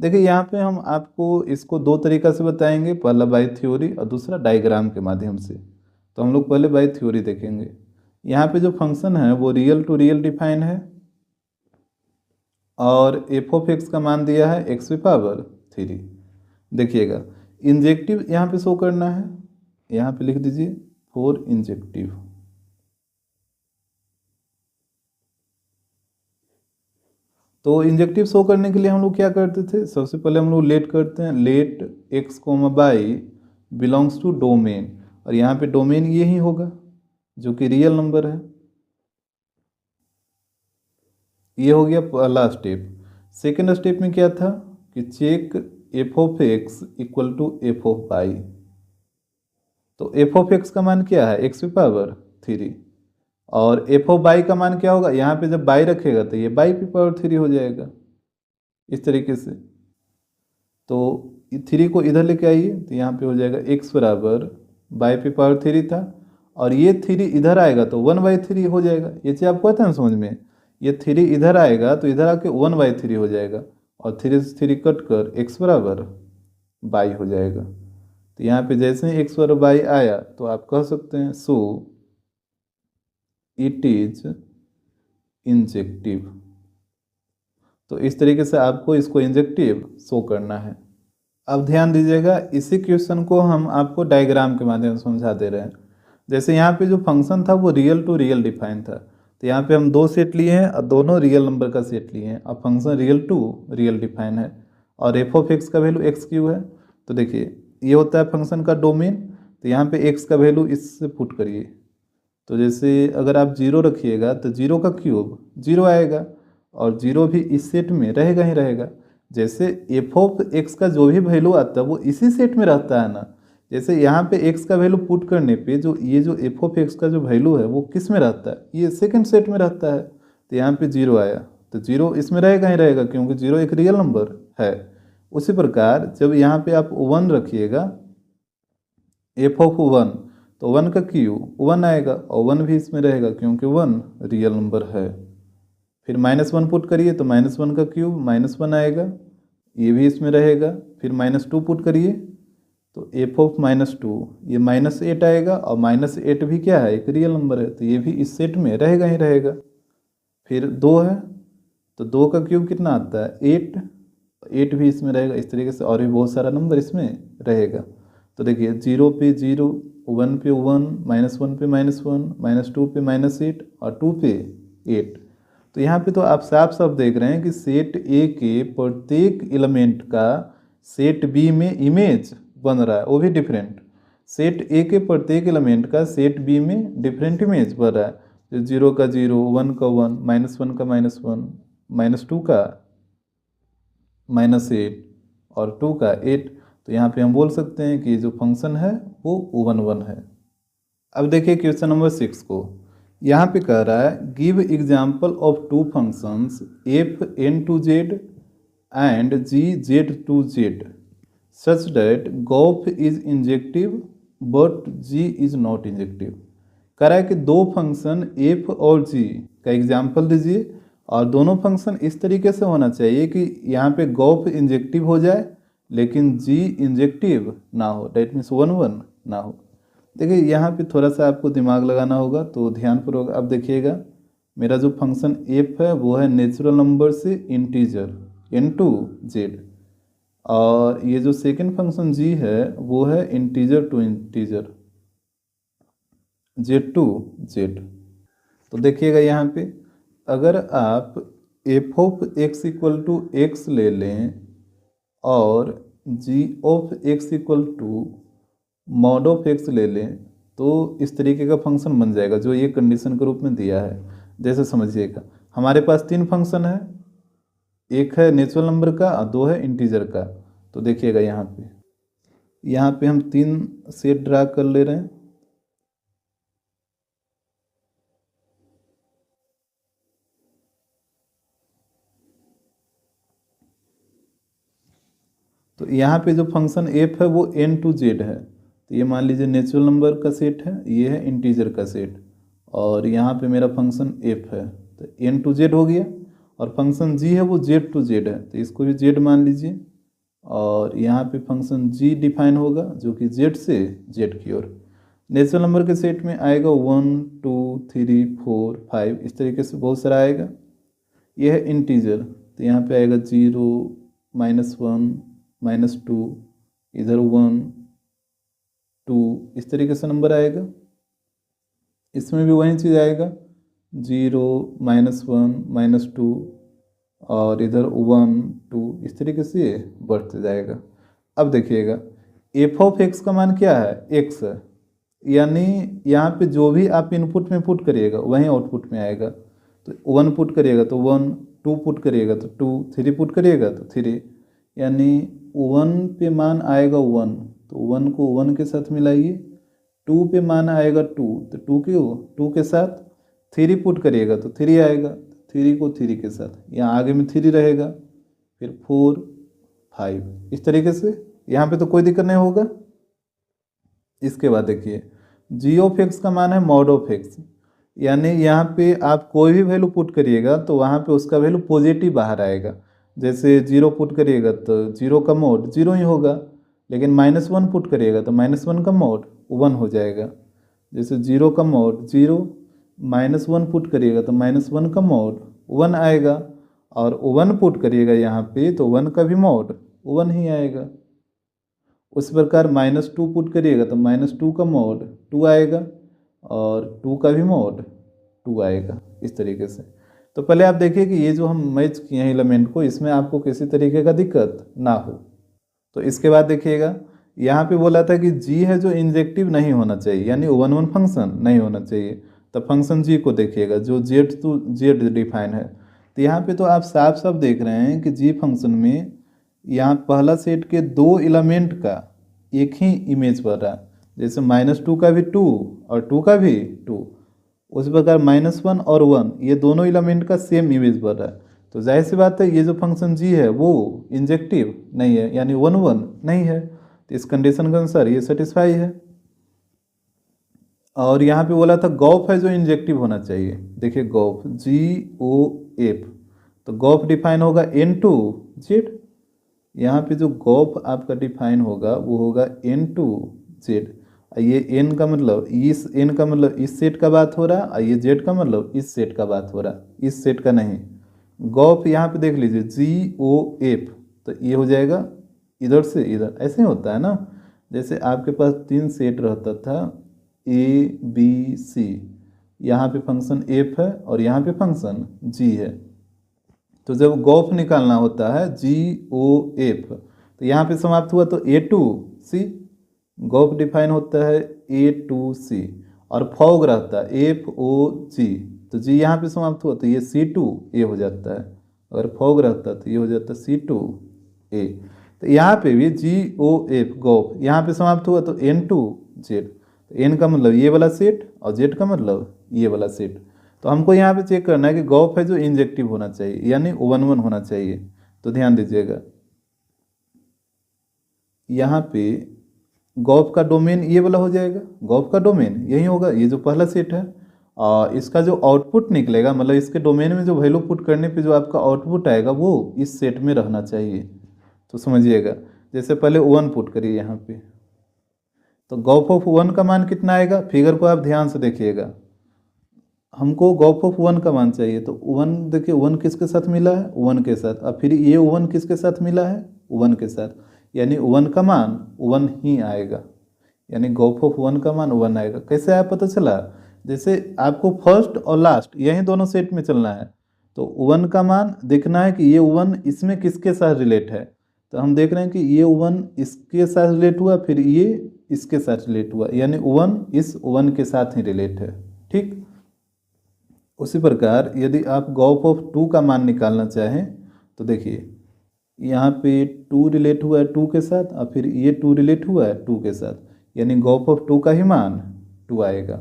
देखिए यहाँ पे हम आपको इसको दो तरीका से बताएंगे, पहला बाय थ्योरी और दूसरा डायग्राम के माध्यम से। तो हम लोग पहले बाय थ्योरी देखेंगे। यहाँ पे जो फंक्शन है वो रियल टू रियल डिफाइन है और f ऑफ x का मान दिया है x⁵। देखिएगा इंजेक्टिव यहाँ पे शो करना है, यहाँ पे लिख दीजिए फॉर इंजेक्टिव। तो इंजेक्टिव शो करने के लिए हम लोग क्या करते थे, सबसे पहले हम लोग लेट करते हैं, let x, y belongs to domain, और यहाँ पे डोमेन यही होगा जो कि रियल नंबर है। ये हो गया पहला स्टेप। सेकेंड स्टेप में क्या था कि check f of x equal to f of y. तो f ऑफ x का मान क्या है x⁵, और f ऑफ बाई का मान क्या होगा, यहाँ पे जब बाई रखेगा तो ये बाई⁵ हो जाएगा इस तरीके से। तो 3 को इधर लेके आइए तो यहाँ पे हो जाएगा x बराबर बाई पे पावर 3 था, और ये 3 इधर आएगा तो 1/3 हो जाएगा। ये चीज़ आपको आता है ना समझ में, ये 3 इधर आएगा तो इधर आके 1/3 हो जाएगा, और 3 से 3 कट कर x बराबर बाई हो जाएगा। तो यहाँ पे जैसे ही x बराबर बाई आया तो आप कह सकते हैं सो इट इज इंजेक्टिव। तो इस तरीके से आपको इसको इंजेक्टिव शो करना है। अब ध्यान दीजिएगा, इसी क्वेश्चन को हम आपको डायग्राम के माध्यम से समझा दे रहे हैं। जैसे यहाँ पे जो फंक्शन था वो रियल टू रियल डिफाइन था, तो यहाँ पे हम 2 सेट लिए हैं और दोनों रियल नंबर का सेट लिए हैं। अब function real to real define है और एफ ऑफ एक्स का वैल्यू एक्स क्यू है। तो देखिए ये होता है फंक्शन का डोमेन, तो यहाँ पे एक्स का वैल्यू इससे पुट करिए। तो जैसे अगर आप 0 रखिएगा तो 0 का क्यूब 0 आएगा, और 0 भी इस सेट में रहेगा ही रहेगा। जैसे एफ ऑफ एक्स का जो भी वैल्यू आता है वो इसी सेट में रहता है ना। जैसे यहाँ पे एक्स का वैल्यू पुट करने पे जो एफ ऑफ एक्स का जो वैल्यू है वो किस में रहता है, ये सेकंड सेट में रहता है। तो यहाँ पे 0 आया तो 0 इसमें रहेगा ही रहेगा, क्योंकि 0 एक रियल नंबर है। उसी प्रकार जब यहाँ पे आप 1 रखिएगा एफ ऑफ 1, तो 1 का क्यूब 1 आएगा, और 1 भी इसमें रहेगा क्योंकि 1 रियल नंबर है। फिर -1 पुट करिए तो -1 का क्यूब -1 आएगा, ये भी इसमें रहेगा। फिर -2 पुट करिए तो एफ ऑफ -2 ये -8 आएगा, और -8 भी क्या है, एक रियल नंबर है, तो ये भी इस सेट में रहेगा ही रहेगा। फिर 2 है तो 2 का क्यूब कितना आता है 8, 8 भी इसमें रहेगा। इस तरीके से और भी बहुत सारा नंबर इसमें रहेगा। तो देखिए 0 पे 0, 1 पे 1, -1 पे -1, -2 पे -8 और 2 पे 8। तो यहाँ पे तो आप साफ साफ देख रहे हैं कि सेट ए के प्रत्येक एलिमेंट का सेट बी में इमेज बन रहा है, वो भी डिफरेंट। सेट ए के प्रत्येक एलिमेंट का सेट बी में डिफरेंट इमेज बन रहा है। 0 का 0, 1 का 1, -1 का -1, -2 का -8 और 2 का 8। तो यहाँ पे हम बोल सकते हैं कि जो फंक्शन है वो 1 है। अब देखिए क्वेश्चन नंबर 6 को, यहाँ पे कह रहा है give example of 2 functions f n to z and g z to z such that Gauff is injective but g is not injective. कह रहा है कि 2 फंक्शन f और g का एग्जाम्पल दीजिए, और दोनों फंक्शन इस तरीके से होना चाहिए कि यहाँ पे गॉफ इंजेक्टिव हो जाए लेकिन g इंजेक्टिव ना हो, डेट मीन्स 1 ना हो। देखिए यहाँ पे थोड़ा सा आपको दिमाग लगाना होगा, तो ध्यानपूर्वक अब देखिएगा। मेरा जो फंक्शन f है वो है नेचुरल नंबर से इंटीजर n to z, और ये जो सेकंड फंक्शन g है वो है integer to integer z to z। तो देखिएगा यहाँ पे अगर आप f of x equal to x ले लें और g of x equal to mod of x ले लें, तो इस तरीके का फंक्शन बन जाएगा जो ये कंडीशन के रूप में दिया है। जैसे समझिएगा हमारे पास 3 फंक्शन है, एक है नेचुरल नंबर का और 2 है इंटीजर का। तो देखिएगा यहाँ पे हम 3 सेट ड्रा कर ले रहे हैं। तो यहाँ पे जो फंक्शन f है वो n to z है, तो ये मान लीजिए नेचुरल नंबर का सेट है, ये है इंटीजर का सेट, और यहाँ पे मेरा फंक्शन f है तो n to z हो गया, और फंक्शन g है वो z to z है तो इसको भी z मान लीजिए, और यहाँ पे फंक्शन g डिफाइन होगा जो कि z से z की ओर। नेचुरल नंबर के सेट में आएगा 1 2 3 4 5, इस तरीके से बहुत सारा आएगा। यह है इंटीजर, तो यहाँ पे आएगा 0 -1 -2, इधर 1 2, इस तरीके से नंबर आएगा। इसमें भी वही चीज़ आएगा 0 -1 -2 और इधर 1 2, इस तरीके से ये बढ़ते जाएगा। अब देखिएगा f ऑफ x का मान क्या है, x है, यानी यहाँ पे जो भी आप इनपुट में पुट करिएगा वहीं आउटपुट में आएगा। तो 1 पुट करिएगा तो 1, 2 पुट करिएगा तो 2, 3 पुट करिएगा तो 3, यानी 1 पे मान आएगा 1, तो 1 को 1 के साथ मिलाइए। 2 पे मान आएगा 2, तो 2 के साथ 3 पुट करिएगा तो 3 आएगा, 3 को 3 के साथ, यहाँ आगे में 3 रहेगा, फिर 4 5, इस तरीके से यहाँ पे तो कोई दिक्कत नहीं होगा। इसके बाद देखिए जी ऑफ एक्स का मान है मॉड ऑफ एक्स, यानी यहाँ पे आप कोई भी वैल्यू पुट करिएगा तो वहाँ पे उसका वैल्यू पॉजिटिव बाहर आएगा। जैसे 0 पुट करिएगा तो 0 का मोड 0 ही होगा, लेकिन -1 पुट करिएगा तो -1 का मोड 1 हो जाएगा। जैसे 0 का मोड 0, -1 पुट करिएगा तो -1 का मोड 1 आएगा, और 1 पुट करिएगा यहाँ पे तो 1 का भी मोड 1 ही आएगा। उसी प्रकार -2 पुट करिएगा तो -2 का मोड 2 आएगा, और 2 का भी मोड 2 आएगा। इस तरीके से तो पहले आप देखिए कि ये जो हम मैच किए हैं एलिमेंट को, इसमें आपको किसी तरीके का दिक्कत ना हो। तो इसके बाद देखिएगा यहाँ पे बोला था कि जी है जो इंजेक्टिव नहीं होना चाहिए, यानी 1 फंक्शन नहीं होना चाहिए। तो फंक्शन जी को देखिएगा जो जेड टू जेड डिफाइन है। तो यहाँ पे तो आप साफ साफ देख रहे हैं कि जी फंक्शन में यहाँ पहला सेट के 2 एलिमेंट का एक ही इमेज बन रहा है। जैसे -2 का भी 2 और 2 का भी 2, उस प्रकार -1 और 1 ये दोनों एलिमेंट का सेम इमेज बन रहा है। तो जाहिर सी बात है ये जो फंक्शन जी है वो इंजेक्टिव नहीं है, यानी 1 नहीं है। तो इस कंडीशन के अनुसार ये सेटिस्फाई है। और यहाँ पे बोला था गॉफ है जो इंजेक्टिव होना चाहिए। देखिए गॉफ GOF, तो गॉफ डिफाइन होगा N2Z। यहाँ पे जो गॉफ आपका डिफाइन होगा वो होगा N2Z। ये N का मतलब इस N का मतलब इस सेट का बात हो रहा है, और ये Z का मतलब इस सेट का बात हो रहा है, इस सेट का नहीं। गॉफ यहाँ पे देख लीजिए GOF, तो ये हो जाएगा इधर से इधर, ऐसे होता है ना। जैसे आपके पास 3 सेट रहता था ABC, यहाँ पे फंक्शन F है और यहाँ पे फंक्शन G है। तो जब गॉफ निकालना होता है GOF, तो यहाँ पे समाप्त हुआ तो A2C, गॉफ डिफाइन होता है A2C, और फॉग रहता है FOG, तो G यहाँ पे समाप्त हुआ तो ये C2A हो जाता है। अगर फॉग रहता तो ये हो जाता C2A। तो यहाँ पे भी GOF गॉफ यहाँ पे समाप्त हुआ तो N2Z, तो N का मतलब ये वाला सेट और Z का मतलब ये वाला सेट। तो हमको यहाँ पे चेक करना है कि गॉफ है जो इंजेक्टिव होना चाहिए, यानी 1 होना चाहिए। तो ध्यान दीजिएगा यहाँ पे गॉफ का डोमेन ये वाला हो जाएगा, गॉफ का डोमेन यही होगा, ये जो पहला सेट है। और इसका जो आउटपुट निकलेगा, मतलब इसके डोमेन में जो वैल्यू पुट करने पे जो आपका आउटपुट आएगा वो इस सेट में रहना चाहिए। तो समझिएगा जैसे पहले 1 पुट करिए यहाँ पे, तो गॉफ ऑफ 1 का मान कितना आएगा, फिगर को आप ध्यान से देखिएगा। हमको गॉफ ऑफ 1 का मान चाहिए, तो 1 देखिए 1 किसके साथ मिला है, 1 के साथ। अब फिर ये 1 किसके साथ मिला है, 1 के साथ, यानी 1 का मान 1 ही आएगा, यानी गॉफ ऑफ 1 का मान 1 आएगा। कैसे आया पता चला, जैसे आपको फर्स्ट और लास्ट यही दोनों सेट में चलना है, तो 1 का मान देखना है कि ये 1 इसमें किसके साथ रिलेट है। तो हम देख रहे हैं कि ये 1 इसके साथ रिलेट हुआ, फिर ये इसके साथ रिलेट हुआ, यानी 1 इस 1 के साथ ही रिलेट है। ठीक उसी प्रकार यदि आप गॉफ ऑफ 2 का मान निकालना चाहें तो देखिए यहाँ पे 2 रिलेट हुआ है 2 के साथ, और फिर ये 2 रिलेट हुआ है 2 के साथ, यानी गॉफ ऑफ 2 का ही मान 2 आएगा।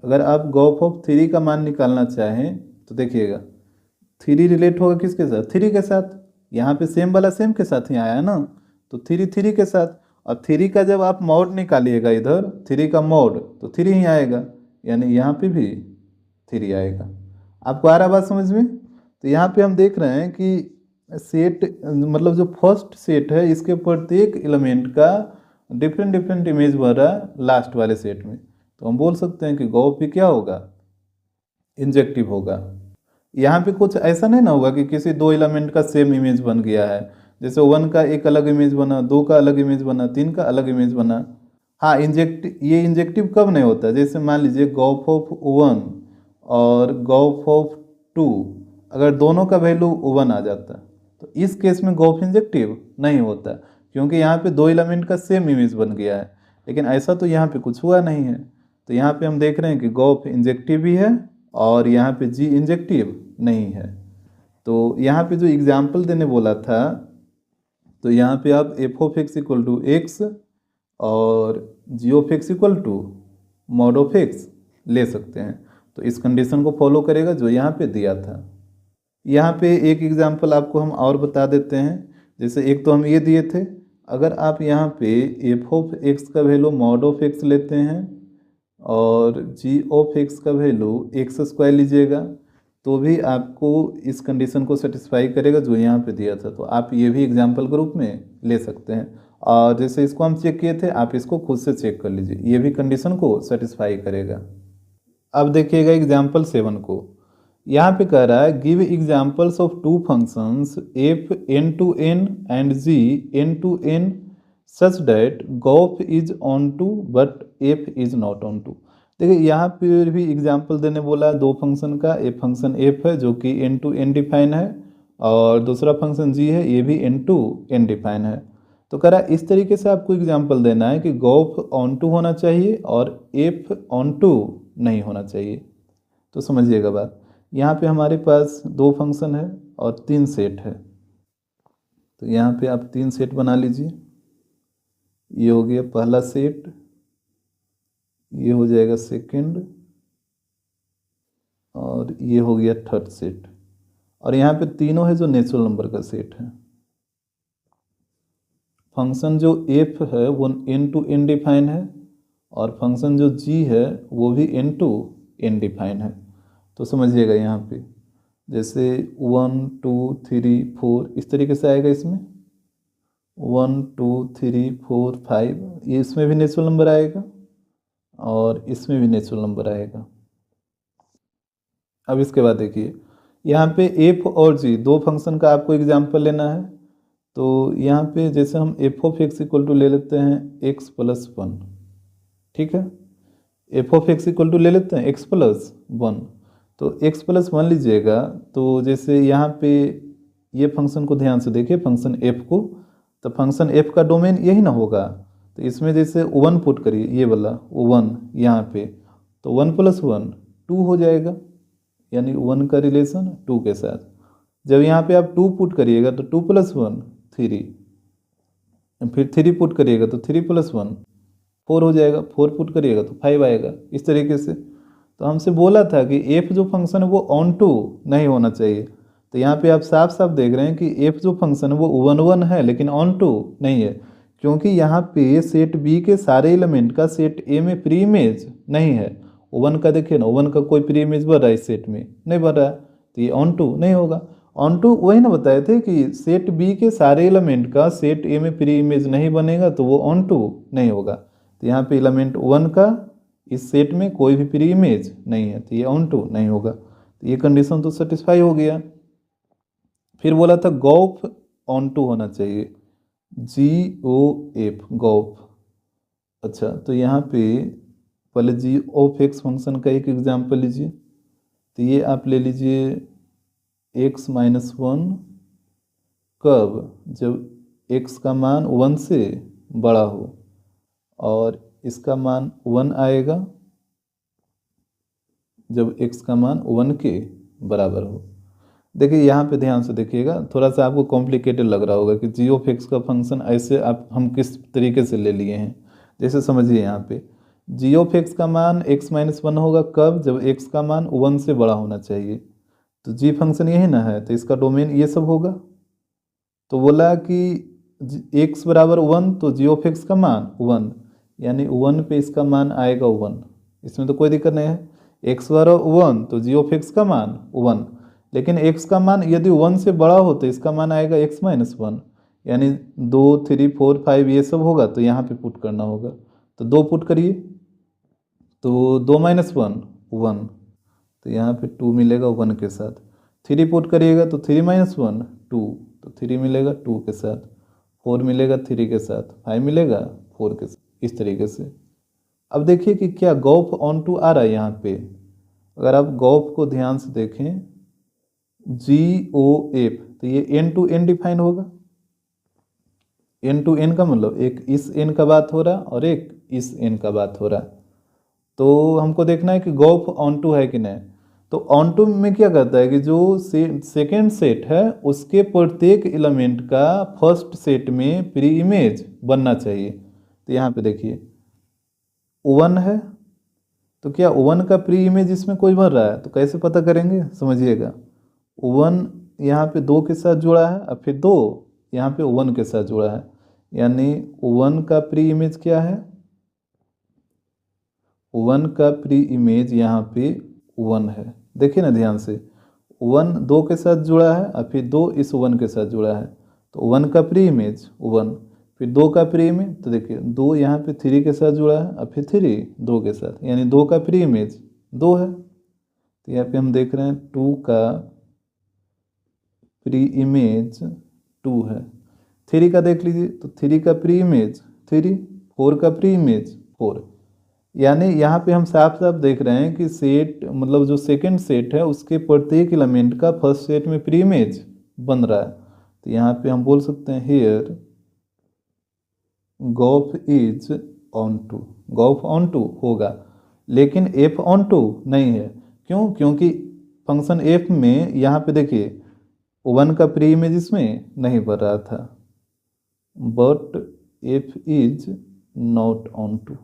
अगर आप गॉफ ऑफ 3 का मान निकालना चाहें तो देखिएगा 3 रिलेट होगा किसके साथ, 3 के साथ। यहाँ पे सेम वाला सेम के साथ ही आया है ना, तो 3 के साथ। और 3 का जब आप मॉड निकालिएगा इधर 3 का मॉड तो 3 ही आएगा, यानी यहाँ पे भी 3 आएगा। आपको आ रहा बात समझ में। तो यहाँ पे हम देख रहे हैं कि सेट मतलब जो फर्स्ट सेट है इसके प्रत्येक एलिमेंट का डिफरेंट इमेज बन रहा है लास्ट वाले सेट में। तो हम बोल सकते हैं कि गॉफ भी क्या होगा, इंजेक्टिव होगा। यहाँ पे कुछ ऐसा नहीं ना होगा कि किसी 2 एलिमेंट का सेम इमेज बन गया है, जैसे 1 का एक अलग इमेज बना, 2 का अलग इमेज बना, 3 का अलग इमेज बना। हाँ ये इंजेक्टिव कब नहीं होता, जैसे मान लीजिए गॉफ ऑफ 1 और गॉफ ऑफ 2 अगर दोनों का वैल्यू 1 आ जाता तो इस केस में गॉफ इंजेक्टिव नहीं होता, क्योंकि यहाँ पे 2 एलिमेंट का सेम इमेज बन गया है। लेकिन ऐसा तो यहाँ पे कुछ हुआ नहीं है। तो यहाँ पे हम देख रहे हैं कि गॉफ इंजेक्टिव भी है और यहाँ पे जी इंजेक्टिव नहीं है। तो यहाँ पे जो एग्जाम्पल देने बोला था, तो यहाँ पे आप F of x equal to X और जी of x equal to mod of X ले सकते हैं। तो इस कंडीशन को फॉलो करेगा जो यहाँ पे दिया था। यहाँ पे एक एग्जाम्पल आपको हम और बता देते हैं। जैसे एक तो हम ये दिए थे, अगर आप यहाँ पे एफ ऑफ एक्स का वैल्यू मॉड ऑफ एक्स लेते हैं और जी ऑफ एक्स का वैल्यू एक्स स्क्वायर लीजिएगा तो भी आपको इस कंडीशन को सेटिस्फाई करेगा जो यहाँ पे दिया था। तो आप ये भी एग्जाम्पल के रूप में ले सकते हैं, और जैसे इसको हम चेक किए थे आप इसको खुद से चेक कर लीजिए, ये भी कंडीशन को सेटिस्फाई करेगा। अब देखिएगा एग्जाम्पल 7 को, यहाँ पे कह रहा है give examples of two functions f n to n and g n to n such that gof is onto but f is not onto. देखिए यहाँ पे भी एग्जाम्पल देने बोला है दो फंक्शन का, एक फंक्शन एफ है जो कि एन टू एन डिफाइन है और दूसरा फंक्शन जी है ये भी एन टू एन डिफाइन है। तो कह रहा है इस तरीके से आपको एग्जाम्पल देना है कि गॉफ ऑन टू होना चाहिए और एफ ऑन टू नहीं होना चाहिए। तो समझिएगा बात, यहाँ पे हमारे पास दो फंक्शन है और तीन सेट है, तो यहाँ पे आप तीन सेट बना लीजिए। ये हो गया पहला सेट, ये हो जाएगा सेकंड और ये हो गया थर्ड सेट, और यहाँ पे तीनों है जो नेचुरल नंबर का सेट है। फंक्शन जो एफ है वो एन टू एन डिफाइन है और फंक्शन जो जी है वो भी एन टू एन डिफाइन है। तो समझिएगा यहाँ पे जैसे 1 2 3 4 इस तरीके से आएगा, इसमें 1 2 3 4 5 ये इसमें भी नेचुरल नंबर आएगा और इसमें भी नेचुरल नंबर आएगा। अब इसके बाद देखिए यहाँ पे एफ और जी दो फंक्शन का आपको एग्जाम्पल लेना है। तो यहाँ पे जैसे हम f of x equal to ले लेते हैं एक्स प्लस वन, ठीक है, f of x equal to ले लेते हैं एक्स प्लस वन। तो x प्लस वन लीजिएगा, तो जैसे यहाँ पे ये फंक्शन को ध्यान से देखिए फंक्शन f को, तो फंक्शन f का डोमेन यही ना होगा। तो इसमें जैसे वन पुट करिए ये वाला वन यहाँ पे, तो वन प्लस वन टू हो जाएगा, यानी वन का रिलेशन टू के साथ। जब यहाँ पे आप टू पुट करिएगा तो टू प्लस वन थ्री, फिर थ्री पुट करिएगा तो थ्री प्लस वन फोर हो जाएगा, फोर पुट करिएगा तो फाइव आएगा, इस तरीके से। तो हमसे बोला था कि f जो फंक्शन है वो ऑन टू नहीं होना चाहिए। तो यहाँ पे आप साफ साफ देख रहे हैं कि f जो फंक्शन है वो वन वन है लेकिन ऑन टू नहीं है, क्योंकि यहाँ पे सेट B के सारे एलिमेंट का सेट A में प्री इमेज नहीं है। वन का देखिए ना, वन का कोई प्री इमेज भर रहा है इस सेट में, नहीं भर रहा है, तो ये ऑन टू नहीं होगा। ऑन टू वही ना बताए थे कि सेट B के सारे एलिमेंट का सेट A में प्री इमेज नहीं बनेगा तो वो ऑन टू नहीं होगा। तो यहाँ पे एलिमेंट वन का इस सेट में कोई भी प्री इमेज नहीं है, तो ये ऑन टू नहीं होगा। तो ये कंडीशन तो सेटिस्फाई हो गया। फिर बोला था गॉफ ऑन टू होना चाहिए, GOF गॉफ। अच्छा, तो यहाँ पे पहले जी ऑफ एक्स फंक्शन का एक एग्जाम्पल लीजिए। तो ये आप ले लीजिए x माइनस वन, कब, जब x का मान वन से बड़ा हो और इसका मान वन आएगा जब x का मान वन के बराबर हो। देखिए यहाँ पे ध्यान से देखिएगा, थोड़ा सा आपको कॉम्प्लिकेटेड लग रहा होगा कि जी ऑफ एक्स का फंक्शन ऐसे आप हम किस तरीके से ले लिए हैं। जैसे समझिए यहाँ पे जी ऑफ एक्स का मान x माइनस वन होगा कब, जब x का मान वन से बड़ा होना चाहिए। तो जी फंक्शन यही ना है, तो इसका डोमेन ये सब होगा। तो बोला कि x बराबर वन तो जी ऑफ एक्स का मान वन, यानी वन पे इसका मान आएगा वन, इसमें तो कोई दिक्कत नहीं है। x बराबर वन तो जी ऑफ एक्स का मान वन, लेकिन x का मान यदि वन से बड़ा हो तो इसका मान आएगा x माइनस वन, यानी दो थ्री फोर फाइव ये सब होगा तो यहाँ पे पुट करना होगा। तो दो पुट करिए तो दो माइनस वन वन, तो यहाँ पे टू मिलेगा वन के साथ। थ्री पुट करिएगा तो थ्री माइनस वन टू, तो थ्री मिलेगा टू के साथ, फोर मिलेगा थ्री के साथ, फाइव मिलेगा फोर के साथ, इस तरीके से। अब देखिए कि क्या गॉफ ऑन टू आ रहा है यहाँ पे। अगर आप गॉफ को ध्यान से देखें GOF, तो ये एन टू एन डिफाइन होगा। एन टू एन का मतलब एक इस एन का बात हो रहा है और एक इस एन का बात हो रहा है। तो हमको देखना है कि गॉफ ऑन टू है कि नहीं। तो ऑन टू में क्या करता है कि जो सेकेंड सेट है उसके प्रत्येक एलिमेंट का फर्स्ट सेट में प्री इमेज बनना चाहिए। तो यहाँ पे देखिए वन है, तो क्या वन का प्री इमेज इसमें कोई बन रहा है, तो कैसे पता करेंगे समझिएगा। वन यहाँ पे दो के साथ जुड़ा है और फिर दो यहाँ पे वन के साथ जुड़ा है, यानी 1 का प्री इमेज क्या है, 1 का प्री इमेज यहाँ पे 1 है। देखिए ना ध्यान से, 1 2 के साथ जुड़ा है और फिर 2 इस 1 के साथ जुड़ा है, तो 1 का प्री इमेज 1, फिर 2 का प्री इमेज, तो देखिए 2 यहाँ पे 3 के साथ जुड़ा है और फिर 3 2 के साथ, यानी 2 का प्री इमेज 2 है। तो यहाँ पे हम देख रहे हैं 2 का प्री इमेज 2 है। 3 का देख लीजिए, तो 3 का प्री इमेज 3, 4 का प्री इमेज 4। यानी यहाँ पे हम साफ साफ देख रहे हैं कि सेट मतलब जो सेकंड सेट है उसके प्रत्येक एलिमेंट का फर्स्ट सेट में प्री इमेज बन रहा है। तो यहाँ पे हम बोल सकते हैं here gof is onto, gof onto होगा, लेकिन एफ ऑन टू नहीं है। क्यों? क्योंकि फंक्शन एफ में यहाँ पे देखिए 1 का प्री इमेज इसमें नहीं बन रहा था, but f is not on to.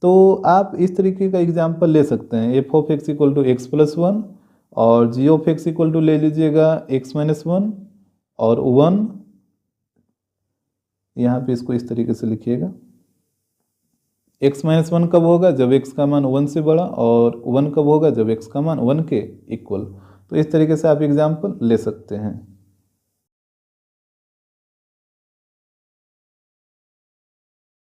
तो आप इस तरीके का एग्जाम्पल ले सकते हैं, f of x equal to x plus 1 और जी ऑफ एक्स इक्वल टू ले लीजिएगा एक्स माइनस 1 और 1, यहाँ पे इसको इस तरीके से लिखिएगा। एक्स माइनस 1 कब होगा? जब एक्स का मान 1 से बड़ा, और 1 कब होगा? जब एक्स का मान 1 के इक्वल। तो इस तरीके से आप एग्जाम्पल ले सकते हैं।